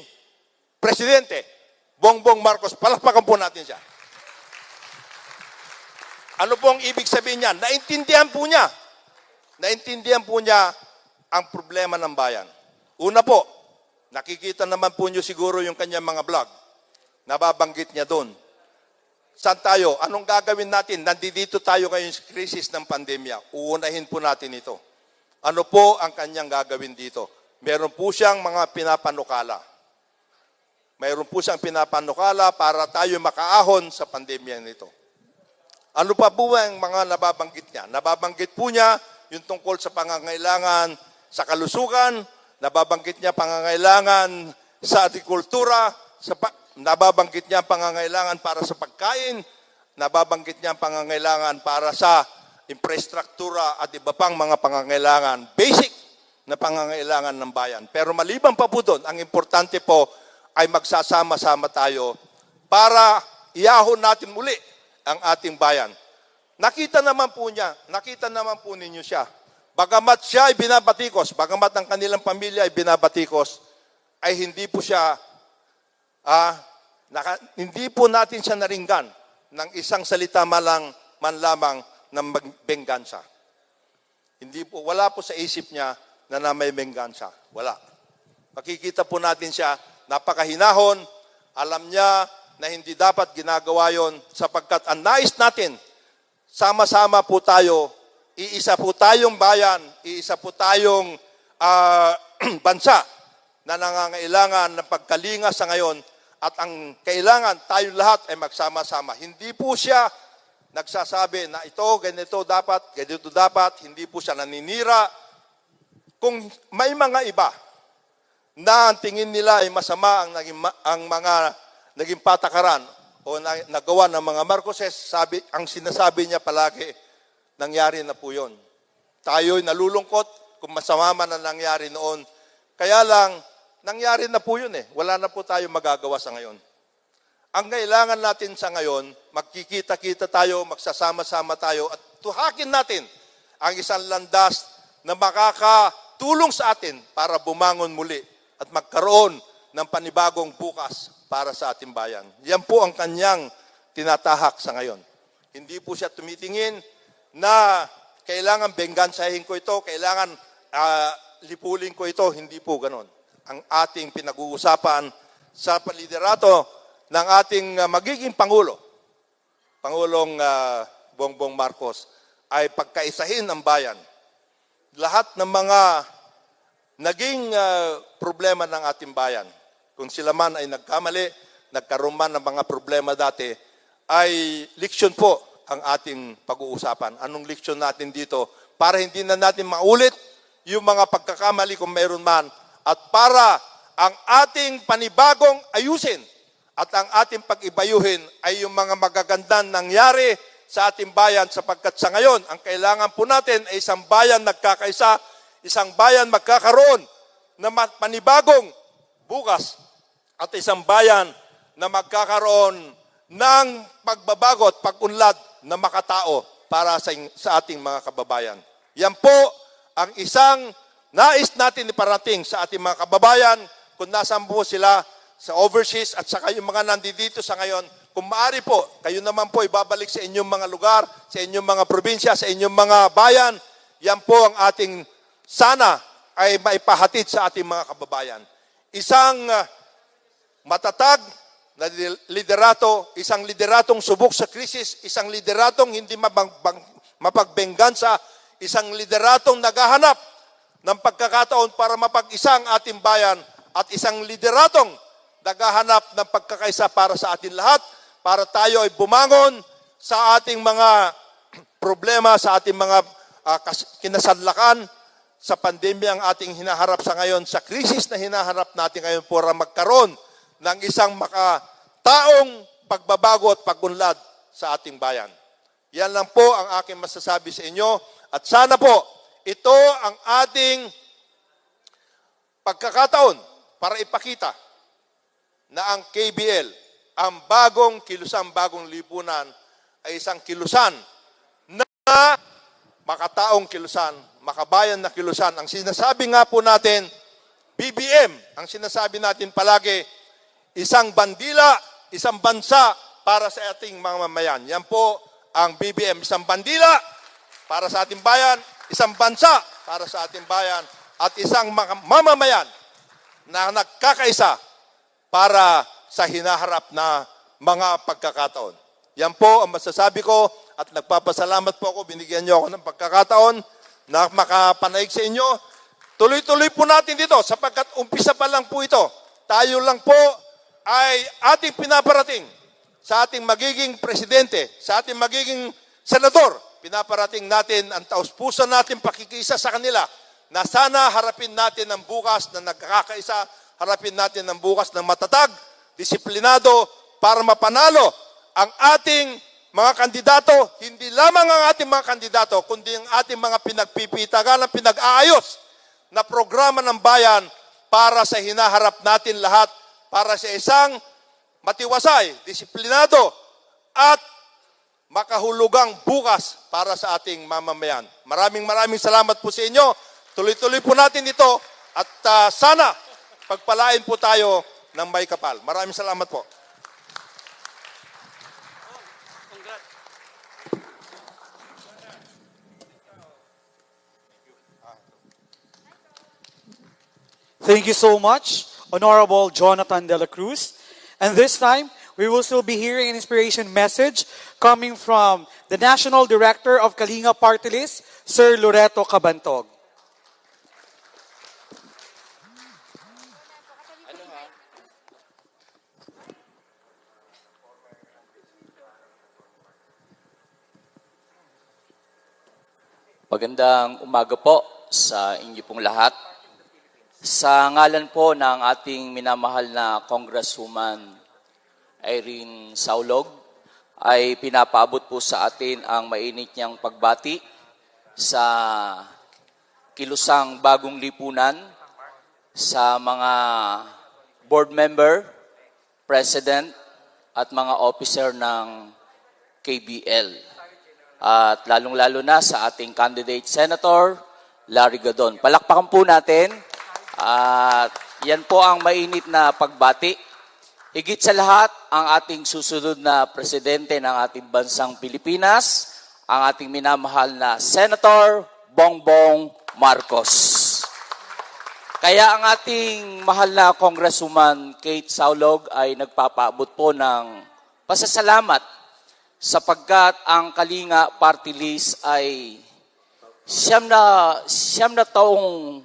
Presidente Bongbong Marcos. Palakpakan po natin siya. Ano pong ibig sabihin niya? Naintindihan po niya. Naintindihan po niya ang problema ng bayan. Una po, nakikita naman po niyo siguro yung kanyang mga vlog. Nababanggit niya doon. Saan tayo? Anong gagawin natin? Nandito tayo ngayon sa krisis ng pandemya. Uunahin po natin ito. Ano po ang kanyang gagawin dito? Meron po siyang mga pinapanukala. Mayroon po siyang pinapanukala para tayo makaahon sa pandemya nito. Ano pa po ang mga nababanggit niya? Nababanggit po niya yung tungkol sa pangangailangan sa kalusugan, nababanggit niya pangangailangan sa agrikultura, nababanggit niya pangangailangan para sa pagkain, nababanggit niya pangangailangan para sa infrastruktura at iba pang mga pangangailangan, basic na pangangailangan ng bayan. Pero maliban pa po doon, ang importante po ay magsasama-sama tayo para iahon natin muli ang ating bayan. Nakita naman po ninyo siya. Bagamat siya ay binabatikos, bagamat ang kanilang pamilya ay binabatikos, ay hindi po siya, hindi po natin siya naringgan ng isang salita man lamang ng benggansa. Wala po sa isip niya na may benggansa. Wala. Makikita po natin siya, napakahinahon, alam niya na hindi dapat ginagawa yon sapagkat ang nais natin, sama-sama po tayo, iisa po tayong bayan, iisa po tayong bansa na nangangailangan ng pagkalinga sa ngayon at ang kailangan tayong lahat ay magsama-sama. Hindi po siya nagsasabi na ito, ganito dapat, hindi po siya naninira. Kung may mga iba na ang tingin nila ay masama ang mga naging patakaran o nagawa ng mga Marcoses, ang sinasabi niya palagi, nangyari na po yun. Tayo'y nalulungkot kung masama man ang nangyari noon. Kaya lang, nangyari na po yun eh. Wala na po tayo magagawa sa ngayon. Ang kailangan natin sa ngayon, magkikita-kita tayo, magsasama-sama tayo at tuhakin natin ang isang landas na makakatulong sa atin para bumangon muli at magkaroon ng panibagong bukas para sa ating bayan. Yan po ang kanyang tinatahak sa ngayon. Hindi po siya tumitingin na kailangan benggansahin ko ito, kailangan lipulin ko ito. Hindi po ganon. Ang ating pinag-uusapan sa liderato ng ating magiging Pangulong Bongbong Marcos, ay pagkaisahin ang bayan. Lahat ng mga naging problema ng ating bayan, kung sila man ay nagkamali, nagkaroon man ng mga problema dati, ay leksyon po ang ating pag-uusapan. Anong leksyon natin dito? Para hindi na natin maulit yung mga pagkakamali kung mayroon man at para ang ating panibagong ayusin at ang ating pag-ibayuhin ay yung mga magagandang nangyari sa ating bayan sapagkat sa ngayon, ang kailangan po natin ay isang bayan nagkakaisa, isang bayan magkakaroon na panibagong bukas at isang bayan na magkakaroon ng pagbabago at pag-unlad na makatao para sa ating mga kababayan. Yan po ang isang nais natin iparating sa ating mga kababayan kung nasaan po sila sa overseas at saka yung mga nandito sa ngayon. Kung maaari po, kayo naman po ibabalik sa inyong mga lugar, sa inyong mga probinsya, sa inyong mga bayan. Yan po ang ating sana ay maipahatid sa ating mga kababayan. Isang matatag na liderato, isang lideratong subok sa krisis, isang lideratong hindi mapagbenggansa, isang lideratong naghahanap ng pagkakataon para mapag-isa ang ating bayan at isang lideratong naghahanap ng pagkakaisa para sa atin lahat, para tayo ay bumangon sa ating mga problema, sa ating mga kinasadlakan, sa pandemya ang ating hinaharap sa ngayon, sa krisis na hinaharap natin ngayon para magkaroon ng isang makataong pagbabago at pagunlad sa ating bayan. Yan lang po ang aking masasabi sa inyo at sana po ito ang ating pagkakataon para ipakita na ang KBL, ang bagong kilusang bagong lipunan ay isang kilusan na makataong kilusan, makabayan na kilusan. Ang sinasabi nga po natin, BBM, ang sinasabi natin palagi, isang bandila, isang bansa para sa ating mga mamayan. Yan po ang BBM, isang bandila para sa ating bayan, isang bansa para sa ating bayan, at isang mamamayan na nagkakaisa para sa hinaharap na mga pagkakataon. Yan po ang masasabi ko at nagpapasalamat po ako. Binigyan niyo ako ng pagkakataon na makapanaig sa inyo. Tuloy-tuloy po natin dito sapagkat umpisa pa lang po ito. Tayo lang po ay ating pinaparating sa ating magiging presidente, sa ating magiging senador. Pinaparating natin ang taus-puso natin pakikisa sa kanila na sana harapin natin ang bukas na nagkakaisa, harapin natin ang bukas ng matatag, disiplinado, para mapanalo ang ating mga kandidato, hindi lamang ang ating mga kandidato, kundi ang ating mga pinagpipitagan, pinag-aayos na programa ng bayan para sa hinaharap natin lahat, para sa isang matiwasay, disiplinado, at makahulugang bukas para sa ating mamamayan. Maraming salamat po sa inyo. Tuloy-tuloy po natin ito at sana pagpalain po tayo ng may kapal. Maraming salamat po. Thank you so much, Honorable Jonathan De La Cruz. And this time, we will still be hearing an inspiration message coming from the National Director of Kalinga Party List, Sir Loreto Cabantog. Magandang umaga po sa inyo pong lahat. Sa ngalan po ng ating minamahal na Congresswoman Irene Saulog, ay pinapaabot po sa atin ang mainit niyang pagbati sa kilusang bagong lipunan sa mga board member, president, at mga officer ng KBL. At lalong-lalo na sa ating candidate Senator Larry Gadon. Palakpakan po natin. At yan po ang mainit na pagbati. Higit sa lahat, ang ating susunod na presidente ng ating bansang Pilipinas, ang ating minamahal na Senator Bongbong Marcos. Kaya ang ating mahal na Congresswoman Kate Saulog ay nagpapaabot po ng pasasalamat sapagkat ang Kalinga Party List ay siyam na taong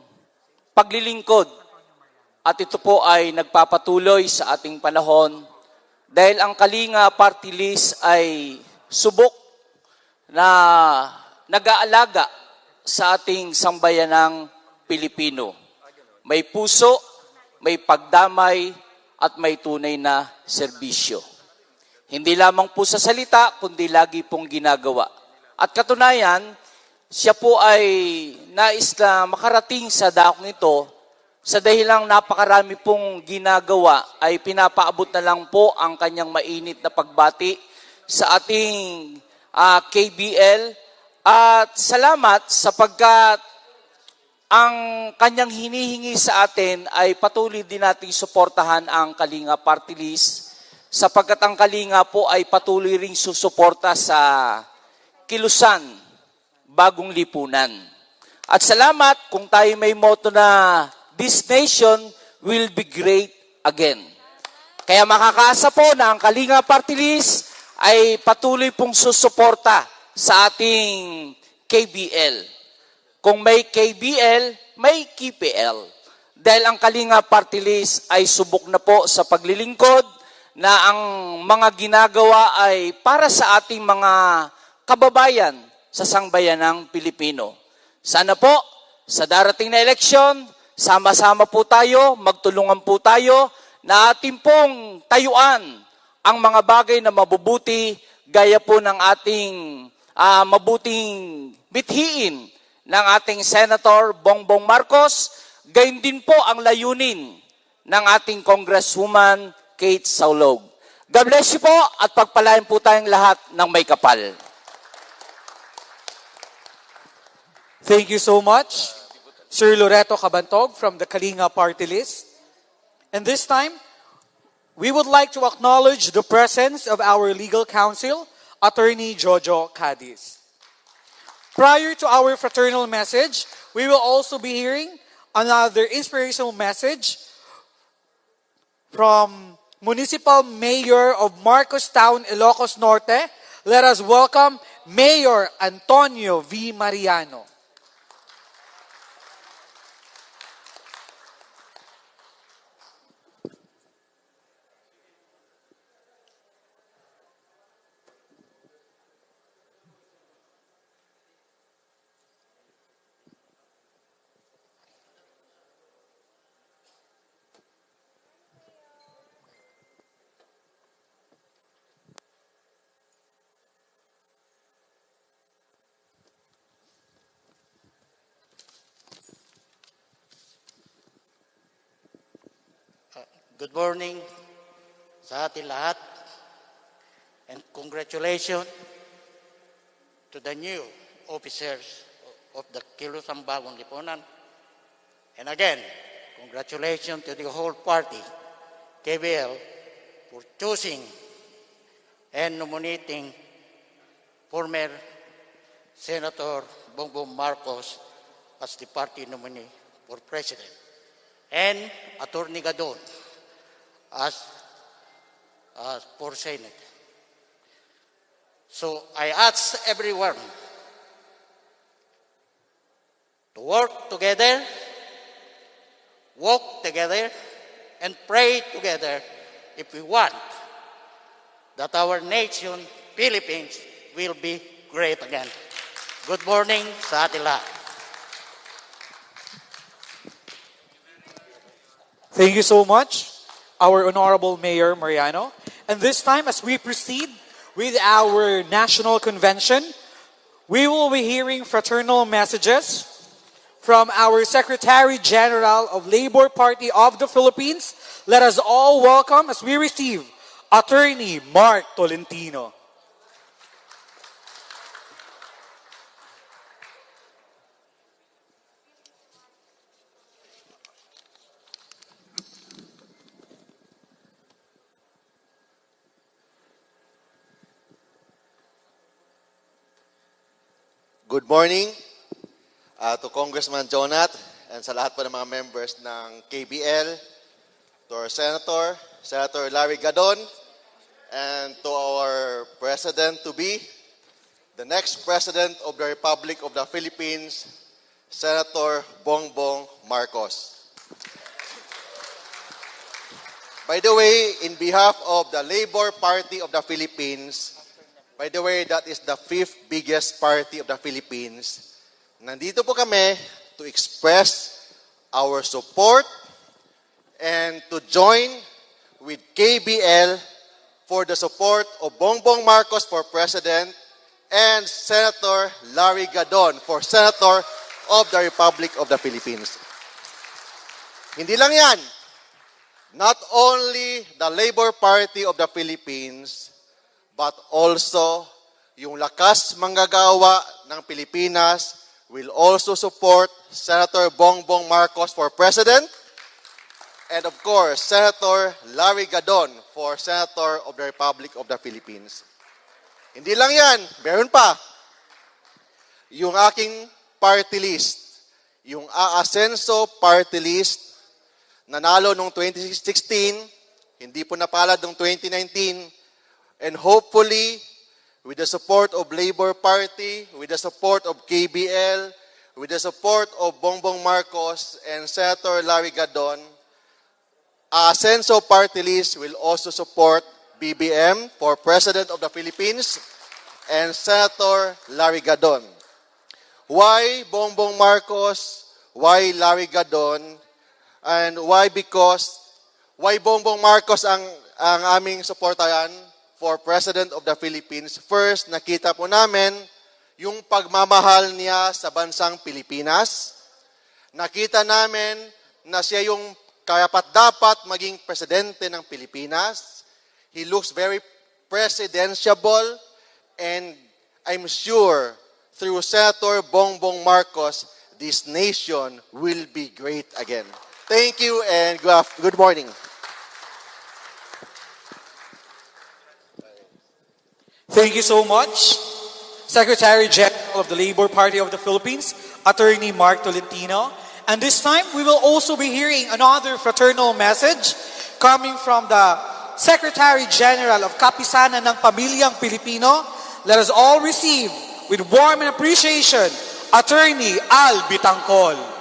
paglilingkod at ito po ay nagpapatuloy sa ating panahon dahil ang Kalinga Party List ay subok na nag-aalaga sa ating sambayanang Pilipino. May puso, may pagdamay at may tunay na serbisyo. Hindi lamang po sa salita, kundi lagi pong ginagawa. At katunayan, siya po ay nais na makarating sa dakong ito sa dahilang napakarami pong ginagawa ay pinapaabot na lang po ang kanyang mainit na pagbati sa ating KBL. At salamat sapagkat ang kanyang hinihingi sa atin ay patuloy din nating suportahan ang Kalinga Party List sapagkat ang Kalinga po ay patuloy ring susuporta sa kilusan, bagong lipunan. At salamat kung tayo may motto na this nation will be great again. Kaya makakaasa po na ang Kalinga Party List ay patuloy pong susuporta sa ating KBL. Kung may KBL, may KPL. Dahil ang Kalinga Party List ay subok na po sa paglilingkod na ang mga ginagawa ay para sa ating mga kababayan sa sangbayanang Pilipino. Sana po, sa darating na eleksyon, sama-sama po tayo, magtulungan po tayo na ating pong tayuan ang mga bagay na mabubuti gaya po ng ating mabuting bithiin ng ating Senator Bongbong Marcos, gayon din po ang layunin ng ating Congresswoman Kate Saulog. God bless you po at pagpalain po tayong lahat ng may kapal. Thank you so much, Sir Loreto Cabantog from the Kalinga Party List. And this time, we would like to acknowledge the presence of our legal counsel, Attorney Jojo Cadiz. Prior to our fraternal message, we will also be hearing another inspirational message from Municipal Mayor of Marcos Town, Ilocos Norte. Let us welcome Mayor Antonio V. Mariano. Good morning sa ating lahat and congratulations to the new officers of the Kilusang Bagong Lipunan. And again, congratulations to the whole party, KBL, for choosing and nominating former Senator Bongbong Marcos as the party nominee for president. And Attorney Gadon as for Senate. So I ask everyone to work together, walk together, and pray together if we want that our nation, Philippines, will be great again. Good morning sa ating lahat. Thank you so much, our Honorable Mayor Mariano. And this time, as we proceed with our national convention, we will be hearing fraternal messages from our Secretary General of Labor Party of the Philippines. Let us all welcome as we receive Attorney Mark Tolentino. Good morning to Congressman Jonat and sa lahat po ng mga members ng KBL, to our Senator Larry Gadon, and to our President-to-be, the next President of the Republic of the Philippines, Senator Bongbong Marcos. By the way, in behalf of the Labor Party of the Philippines, by the way, that is the 5th biggest party of the Philippines. Nandito po kami to express our support and to join with KBL for the support of Bongbong Marcos for President and Senator Larry Gadon for Senator of the Republic of the Philippines. Hindi lang yan. Not only the Labor Party of the Philippines, but also yung lakas manggagawa ng Pilipinas will also support Senator Bongbong Marcos for President and of course, Senator Larry Gadon for Senator of the Republic of the Philippines. Hindi lang yan, meron pa. Yung aking party list, yung Aasenso party list, nanalo noong 2016, hindi po napalad noong 2019, and hopefully, with the support of Labor Party, with the support of KBL, with the support of Bongbong Marcos and Senator Larry Gadon, Aasenso Party List will also support BBM for President of the Philippines and Senator Larry Gadon. Why Bongbong Marcos? Why Larry Gadon? And why Bongbong Marcos ang aming suportahan for President of the Philippines? First, nakita po namin yung pagmamahal niya sa bansang Pilipinas. Nakita namin na siya yung karapat-dapat maging presidente ng Pilipinas. He looks very presidentiable, and I'm sure through Senator Bongbong Marcos, this nation will be great again. Thank you and good morning. Thank you so much, Secretary General of the Labor Party of the Philippines, Attorney Mark Tolentino. And this time, we will also be hearing another fraternal message coming from the Secretary General of Kapisanan ng Pamilyang Pilipino. Let us all receive with warm and appreciation, Attorney Al Bitangcol.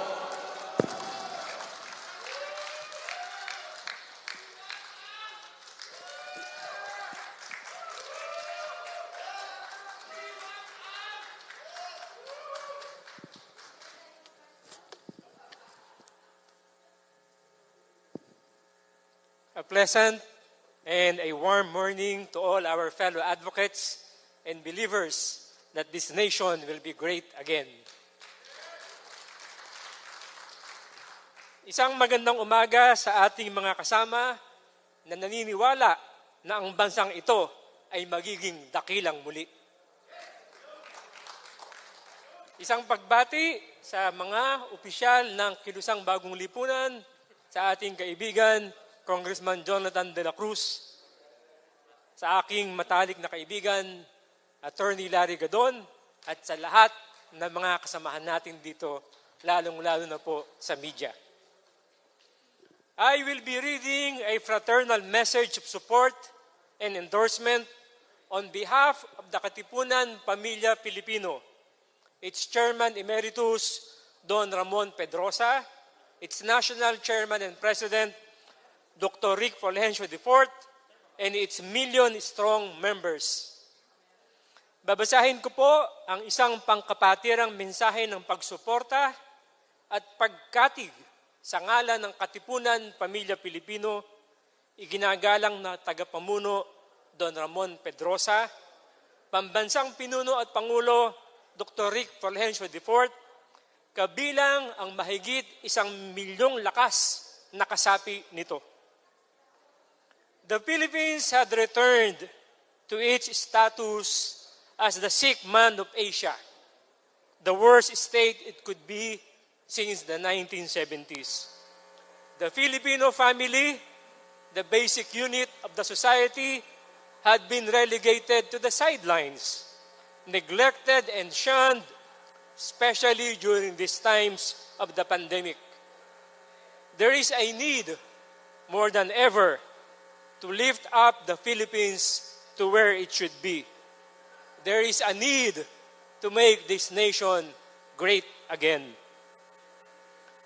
A pleasant and a warm morning to all our fellow advocates and believers that this nation will be great again. Isang magandang umaga sa ating mga kasama na naniniwala na ang bansang ito ay magiging dakilang muli. Isang pagbati sa mga opisyal ng Kilusang Bagong Lipunan, sa ating kaibigan, Congressman Jonathan de la Cruz, sa aking matalik na kaibigan, Attorney Larry Gadon, at sa lahat ng mga kasamahan natin dito, lalong-lalo na po sa media. I will be reading a fraternal message of support and endorsement on behalf of the Katipunan Pamilya Pilipino, its Chairman Emeritus, Don Ramon Pedrosa, its National Chairman and President, Dr. Rick Fulgencio IV, and its million-strong members. Babasahin ko po ang isang pangkapatirang mensahe ng pagsuporta at pagkatig sa ngalan ng Katipunan Pamilya Pilipino, iginagalang na tagapamuno Don Ramon Pedrosa, Pambansang Pinuno at Pangulo Dr. Rick Fulgencio IV, kabilang ang mahigit 1 milyong lakas na kasapi nito. The Philippines had returned to its status as the sick man of Asia, the worst state it could be since the 1970s. The Filipino family, the basic unit of the society, had been relegated to the sidelines, neglected and shunned, especially during these times of the pandemic. There is a need, more than ever, to lift up the Philippines to where it should be. There is a need to make this nation great again.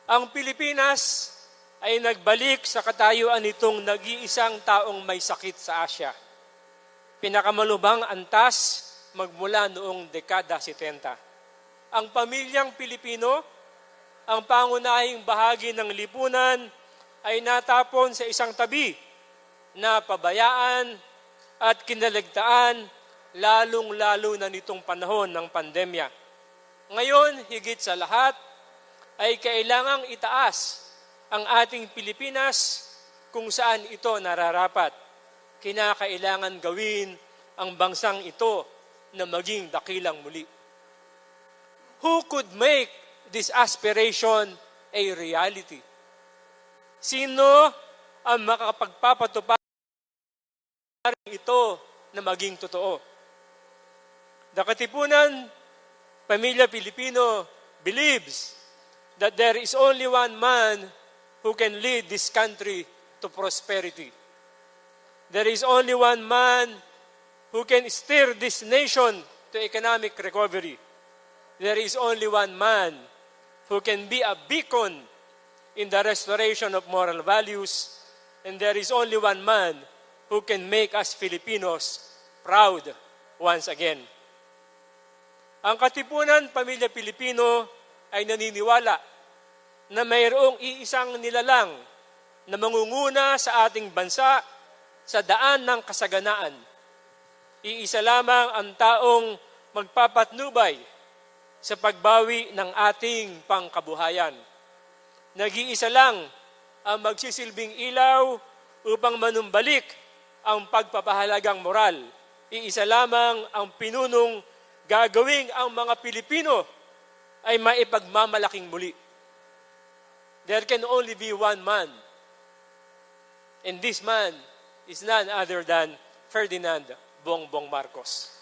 Ang Pilipinas ay nagbalik sa katayuan nitong nag-iisang taong may sakit sa Asia. Pinakamalubhang antas magmula noong dekada 70. Ang pamilyang Pilipino, ang pangunahing bahagi ng lipunan, ay natapon sa isang tabi na pabayaan at kinaligtaan, lalong-lalo na nitong panahon ng pandemya. Ngayon, higit sa lahat, ay kailangang itaas ang ating Pilipinas kung saan ito nararapat. Kinakailangan gawin ang bansang ito na maging dakilang muli. Who could make this aspiration a reality? Sino ang makapagpapatupad ito na maging totoo? The Katipunan Pamilya Pilipino believes that there is only one man who can lead this country to prosperity. There is only one man who can steer this nation to economic recovery. There is only one man who can be a beacon in the restoration of moral values, and there is only one man who can make us Filipinos proud once again. Ang Katipunan Pamilya Pilipino ay naniniwala na mayroong iisang nilalang na mangunguna sa ating bansa sa daan ng kasaganaan. Iisa lamang ang taong magpapatnubay sa pagbawi ng ating pangkabuhayan. Nag-iisa lang ang magsisilbing ilaw upang manumbalik ang pagpapahalagang moral. Iisa lamang ang pinunong gagawing ang mga Pilipino ay maipagmamalaking muli. There can only be one man. And this man is none other than Ferdinand Bongbong Marcos.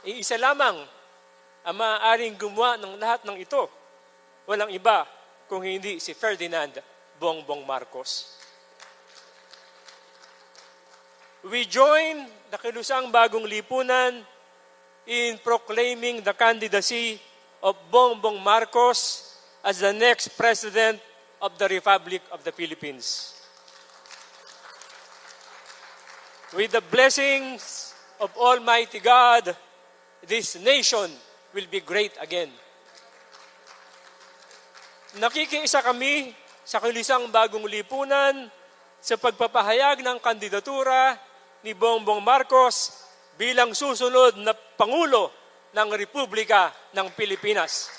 Iisa lamang ang maaaring gumawa ng lahat ng ito. Walang iba kung hindi si Ferdinand Bongbong Marcos. We join the Kilusang Bagong Lipunan in proclaiming the candidacy of Bongbong Marcos as the next President of the Republic of the Philippines. With the blessings of Almighty God, this nation will be great again. Nakikiisa kami sa Kilusang Bagong Lipunan sa pagpapahayag ng kandidatura ni Bongbong Marcos bilang susunod na Pangulo ng Republika ng Pilipinas.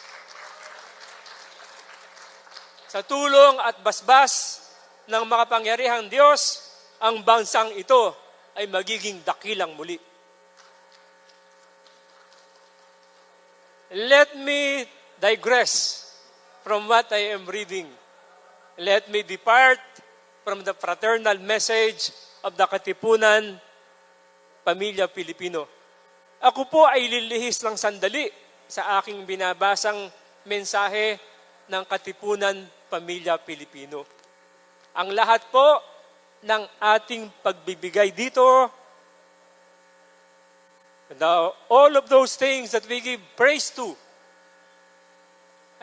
Sa tulong at basbas ng makapangyarihang Diyos, ang bansang ito ay magiging dakilang muli. Let me digress from what I am reading. Let me depart from the fraternal message of the Katipunan Pamilya Pilipino. Ako po ay lilihis ng sandali sa aking binabasang mensahe ng Katipunan Pamilya Pilipino. Ang lahat po ng ating pagbibigay dito, all of those things that we give praise to,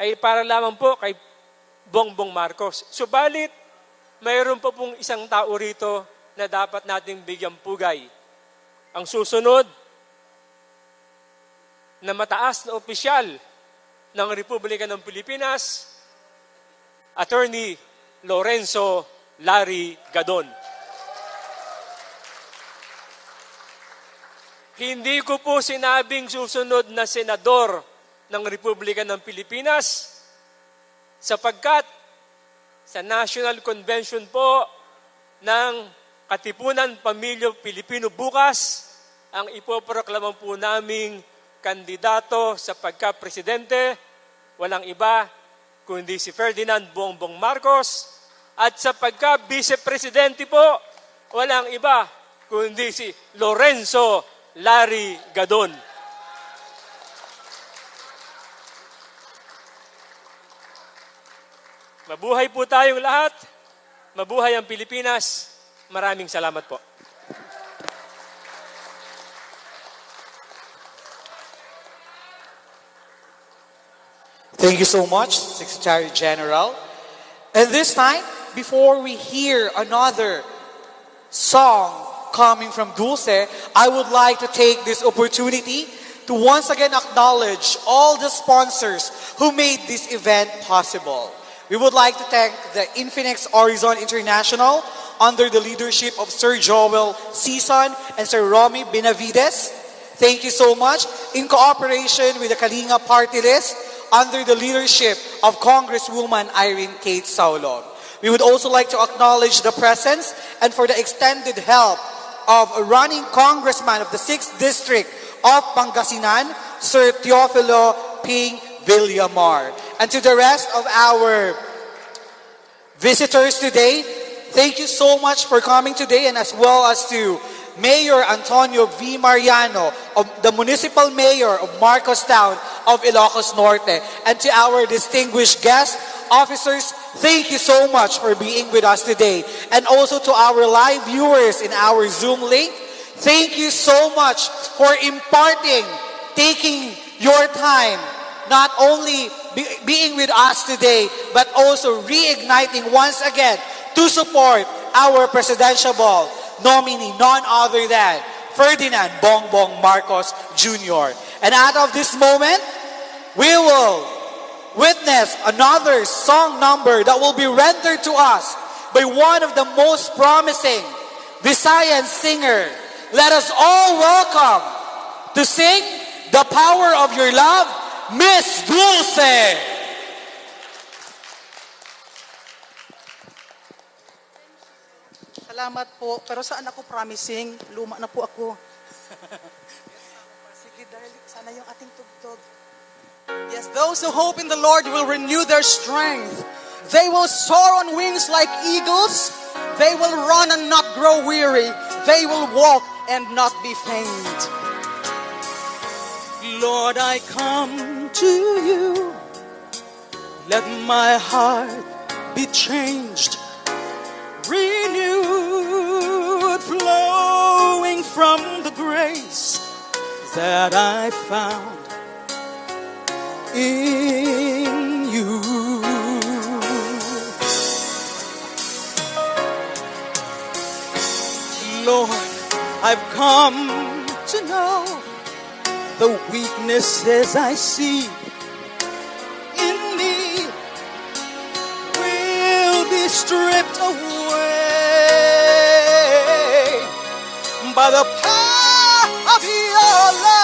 ay para lamang po kay Bongbong Marcos. Subalit, mayroon po pong isang tao rito na dapat nating bigyang pugay. Ang susunod na mataas na opisyal ng Republika ng Pilipinas, Attorney Lorenzo Larry Gadon. Hindi ko po sinabing susunod na senador ng Republika ng Pilipinas sapagkat sa National Convention po ng Katipunan Pamilya Pilipino bukas, ang ipoproklaman po naming kandidato sa pagka-presidente, walang iba kundi si Ferdinand Bongbong Marcos, at sa pagka-vice-presidente po, walang iba kundi si Lorenzo Larry Gadon. Mabuhay po tayong lahat. Mabuhay ang Pilipinas. Maraming salamat po. Thank you so much, Secretary General. And this time, before we hear another song coming from Dulce, I would like to take this opportunity to once again acknowledge all the sponsors who made this event possible. We would like to thank the Infinix Horizon International under the leadership of Sir Joel Sison and Sir Romy Benavides. Thank you so much. In cooperation with the Kalinga Party List under the leadership of Congresswoman Irene Kate Saulog. We would also like to acknowledge the presence and for the extended help of a running congressman of the 6th District of Pangasinan, Sir Teofilo Ping Villamar. And to the rest of our visitors today, thank you so much for coming today, and as well as to Mayor Antonio V. Mariano, of the Municipal Mayor of Marcos Town of Ilocos Norte. And to our distinguished guests, officers, thank you so much for being with us today. And also to our live viewers in our Zoom link, thank you so much for taking your time, not only being with us today, but also reigniting once again to support our presidential nominee, none other than Ferdinand Bongbong Marcos Jr. And out of this moment, we will witness another song number that will be rendered to us by one of the most promising Visayan singer. Let us all welcome to sing The Power of Your Love, Miss Dulce. Salamat po. Pero saan ako promising? Luma na po ako. Sige, darling. Sana yung ating tugtog. Yes, those who hope in the Lord will renew their strength. They will soar on wings like eagles. They will run and not grow weary. They will walk and not be faint. Lord, I come to you. Let my heart be changed, renewed, flowing from the grace that I found in you. Lord, I've come to know the weaknesses I see in me will be stripped away by the power of your love.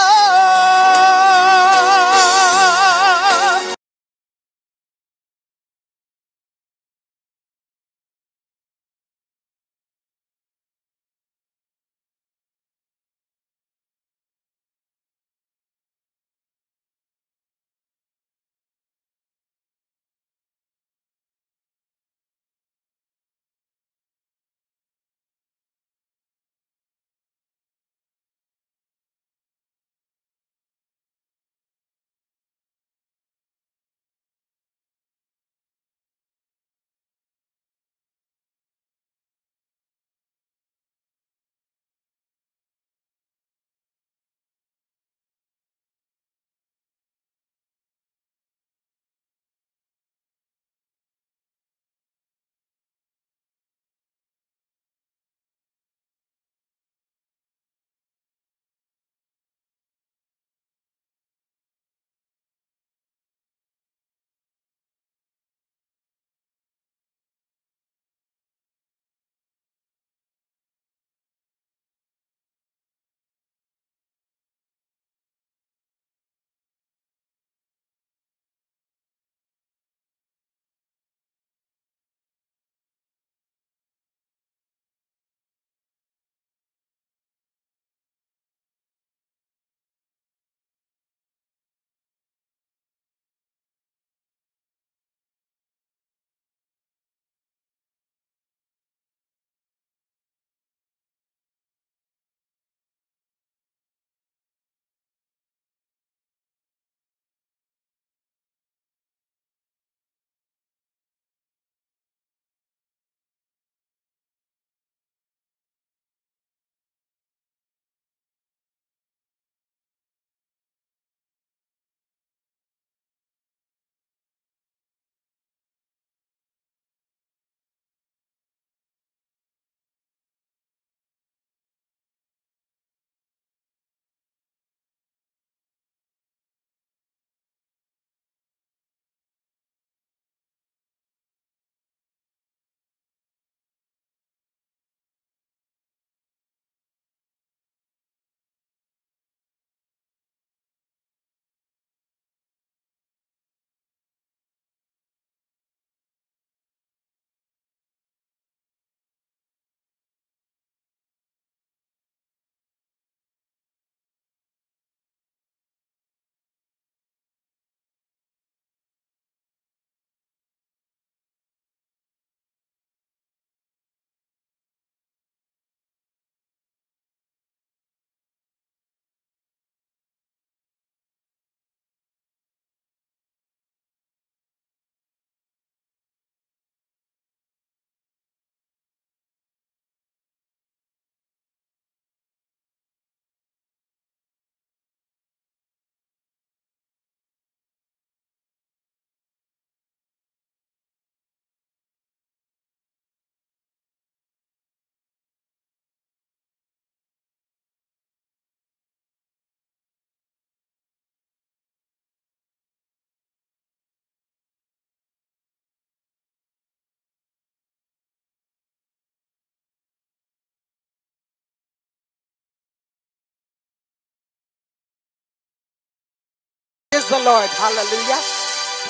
the Lord. Hallelujah.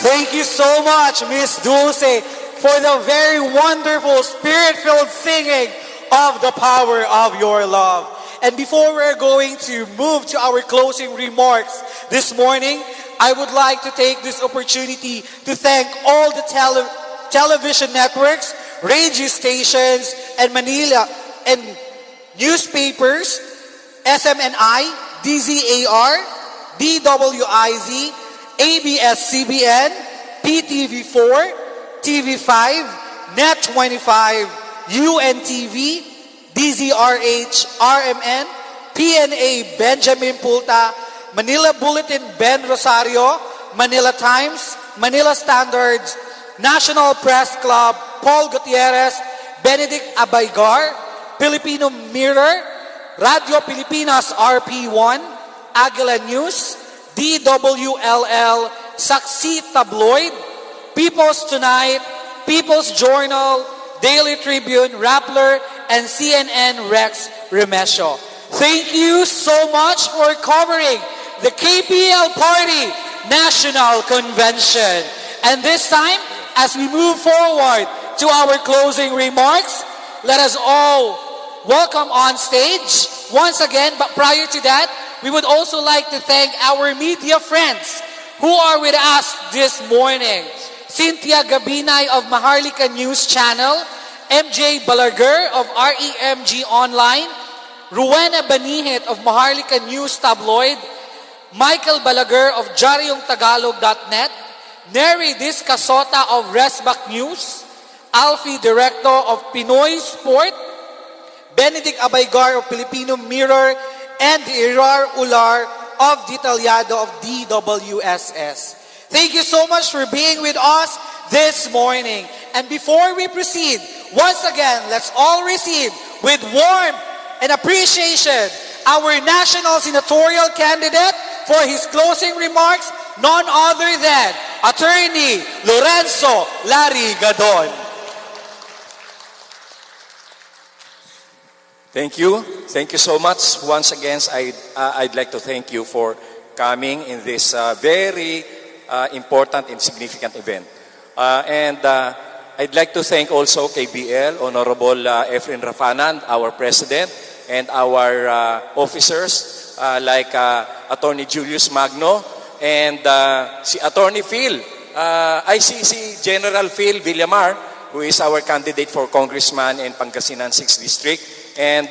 Thank you so much, Miss Dulce, for the very wonderful spirit-filled singing of the power of your love. And before we're going to move to our closing remarks this morning, I would like to take this opportunity to thank all the television networks, radio stations, and Manila and newspapers, SMNI, DZAR, DWIZ, ABS-CBN, PTV4, TV5, Net25, UNTV, DZRH, RMN, PNA Benjamin Pulta, Manila Bulletin Ben Rosario, Manila Times, Manila Standards, National Press Club Paul Gutierrez, Benedict Abaygar, Filipino Mirror, Radio Pilipinas RP1, Agila News, DWLL, Saksi Tabloid, People's Tonight, People's Journal, Daily Tribune, Rappler, and CNN Rex Remesio. Thank you so much for covering the KPL Party National Convention. And this time, as we move forward to our closing remarks, let us all welcome on stage once again. But prior to that, we would also like to thank our media friends who are with us this morning. Cynthia Gabinay of Maharlika News Channel, MJ Balaguer of REMG Online, Rowena Banihit of Maharlika News Tabloid, Michael Balaguer of JaryongTagalog.net, Neri Discasota of Resbac News, Alfie Directo of Pinoy Sport, Benedict Abaygar of Filipino Mirror, and Irar Ular of Detallado of DWSS. Thank you so much for being with us this morning. And before we proceed, once again, let's all receive with warmth and appreciation our national senatorial candidate for his closing remarks, none other than Attorney Lorenzo Larry Gadon. Thank you. Thank you so much. Once again, I'd like to thank you for coming in this very important and significant event. And I'd like to thank also KBL, Honorable Efren Rafanan, our President, and our officers like Attorney Julius Magno and si Attorney Phil, ICC General Phil Villamar, who is our candidate for Congressman in Pangasinan 6th District, and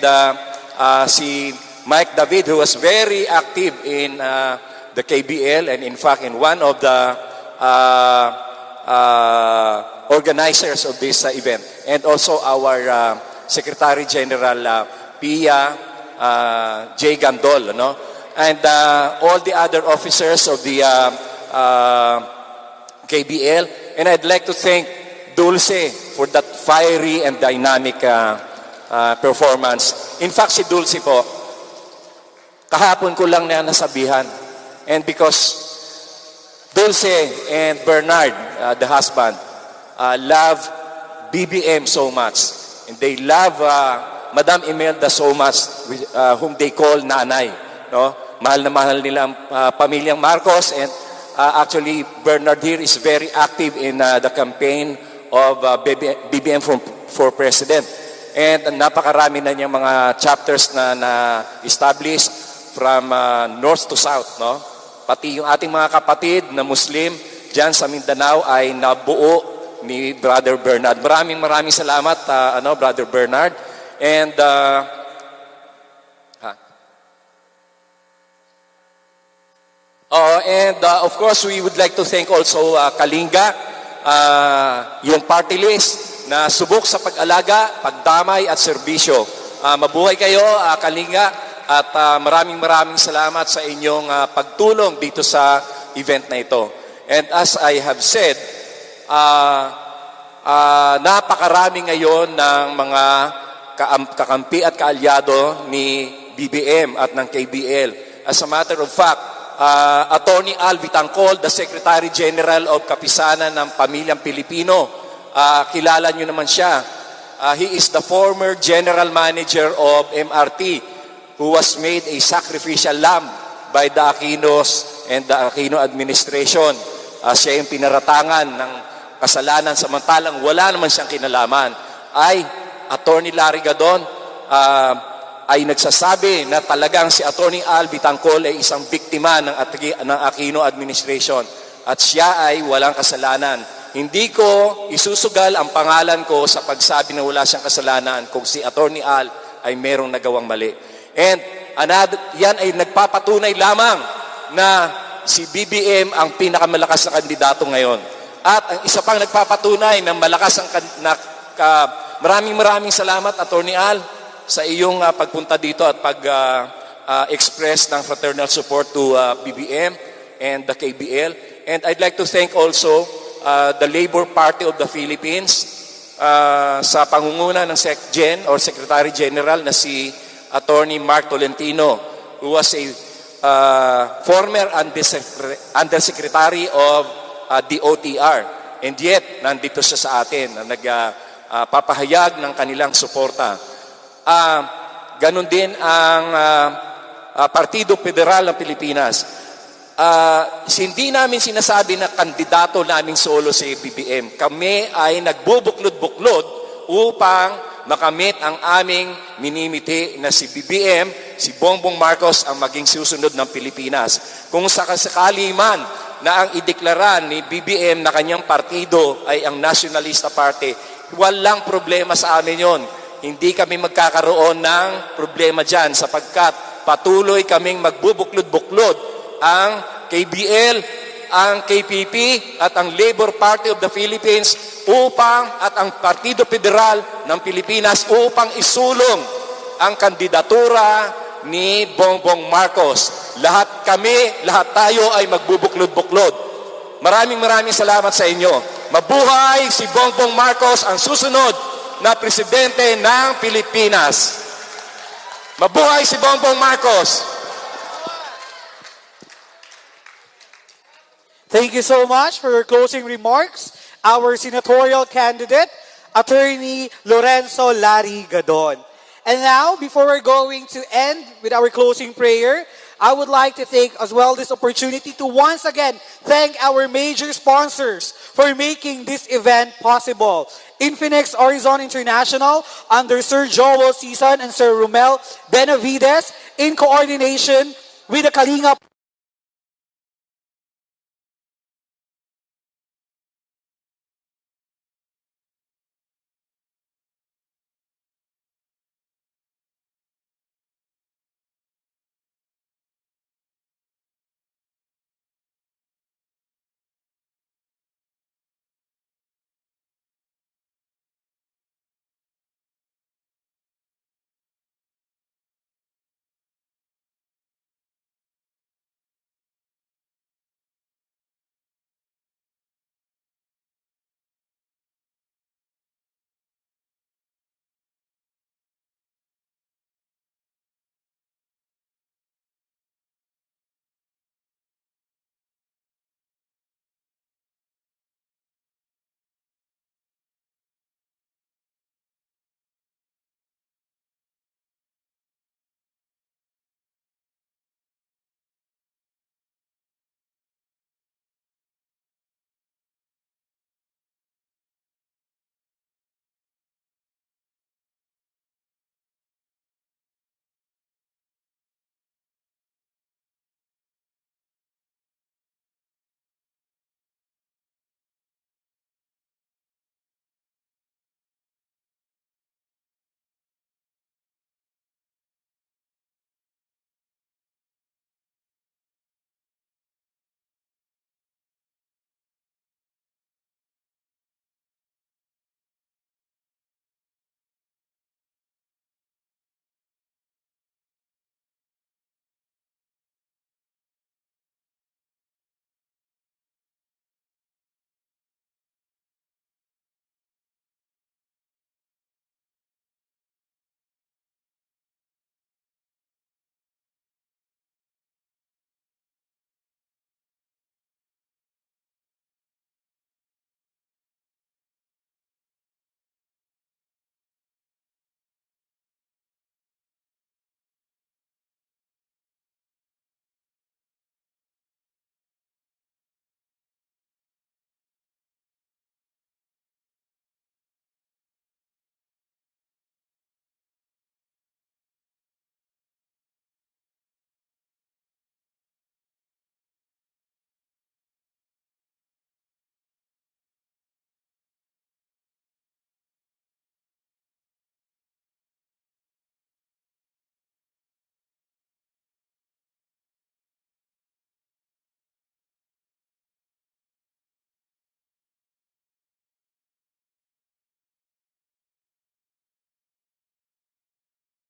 si Mike David, who was very active in the KBL and in fact in one of the organizers of this event, and also our Secretary General Pia J. Gandol, no? And all the other officers of the KBL. And I'd like to thank Dulce for that fiery and dynamic performance. In fact, si Dulce po, kahapon ko lang na nasabihan. And because Dulce and Bernard, the husband, love BBM so much. And they love Madam Imelda so much, whom they call Nanay. No? Mahal na mahal nila ang pamilyang Marcos. And actually, Bernard here is very active in the campaign of BBM for President. And napakarami na niyang mga chapters na na-establish from north to south. No? Pati yung ating mga kapatid na Muslim dyan sa Mindanao ay nabuo ni Brother Bernard. Maraming salamat, Brother Bernard. And of course, we would like to thank also Kalinga, yung party list na subok sa pag-alaga, pagdamay at serbisyo. Mabuhay kayo, Kalinga. At maraming salamat sa inyong pagtulong dito sa event na ito. And as I have said, napakarami ngayon ng mga kakampi at kaalyado ni BBM at ng KBL. As a matter of fact, Attorney Al Vitangcol, the Secretary General of Kapisanan ng Pamilyang Pilipino, kilala nyo naman siya. He is the former General Manager of MRT, who was made a sacrificial lamb by the Aquinos and the Aquino administration. Siya yung pinaratangan ng kasalanan samantalang wala naman siyang kinalaman. Ay Attorney Larry Gadon ay nagsasabi na talagang si Attorney Al Bitangcol ay isang biktima ng Aquino administration at siya ay walang kasalanan. Hindi ko isusugal ang pangalan ko sa pagsabi na wala siyang kasalanan kung si Attorney Al ay merong nagawang mali. And yan ay nagpapatunay lamang na si BBM ang pinakamalakas na kandidato ngayon. At ang isa pang nagpapatunay na malakas ang maraming salamat, Attorney Al, sa iyong pagpunta dito at pag-express ng fraternal support to BBM and the KBL. And I'd like to thank also the Labor Party of the Philippines sa pangunguna ng SecGen or Secretary General na si Attorney Mark Tolentino, who was a former Undersecretary of the OTR. And yet, nandito siya sa atin na nagpapahayag ng kanilang suporta. Ganon din ang Partido Federal ng Pilipinas. Hindi namin sinasabi na kandidato namin solo si BBM. Kami ay nagbubuklod-buklod upang makamit ang aming minimiti na si BBM, si Bongbong Marcos ang maging susunod ng Pilipinas. Kung sakasakali man na ang ideklara ni BBM na kanyang partido ay ang Nationalista Party, walang problema sa amin yon. Hindi kami magkakaroon ng problema dyan sapagkat patuloy kaming magbubuklod-buklod ang KBL, ang KPP at ang Labor Party of the Philippines at ang Partido Federal ng Pilipinas upang isulong ang kandidatura ni Bongbong Marcos. Lahat tayo ay magbubuklod-buklod. Maraming salamat sa inyo. Mabuhay si Bongbong Marcos, ang susunod na presidente ng Pilipinas. Mabuhay si Bongbong Marcos! Thank you so much for your closing remarks. Our senatorial candidate, Attorney Lorenzo Larry Gadon. And now, before we're going to end with our closing prayer, I would like to take as well this opportunity to once again thank our major sponsors for making this event possible. Infinix Horizon International under Sir Joel Season and Sir Romel Benavides in coordination with the Kalinga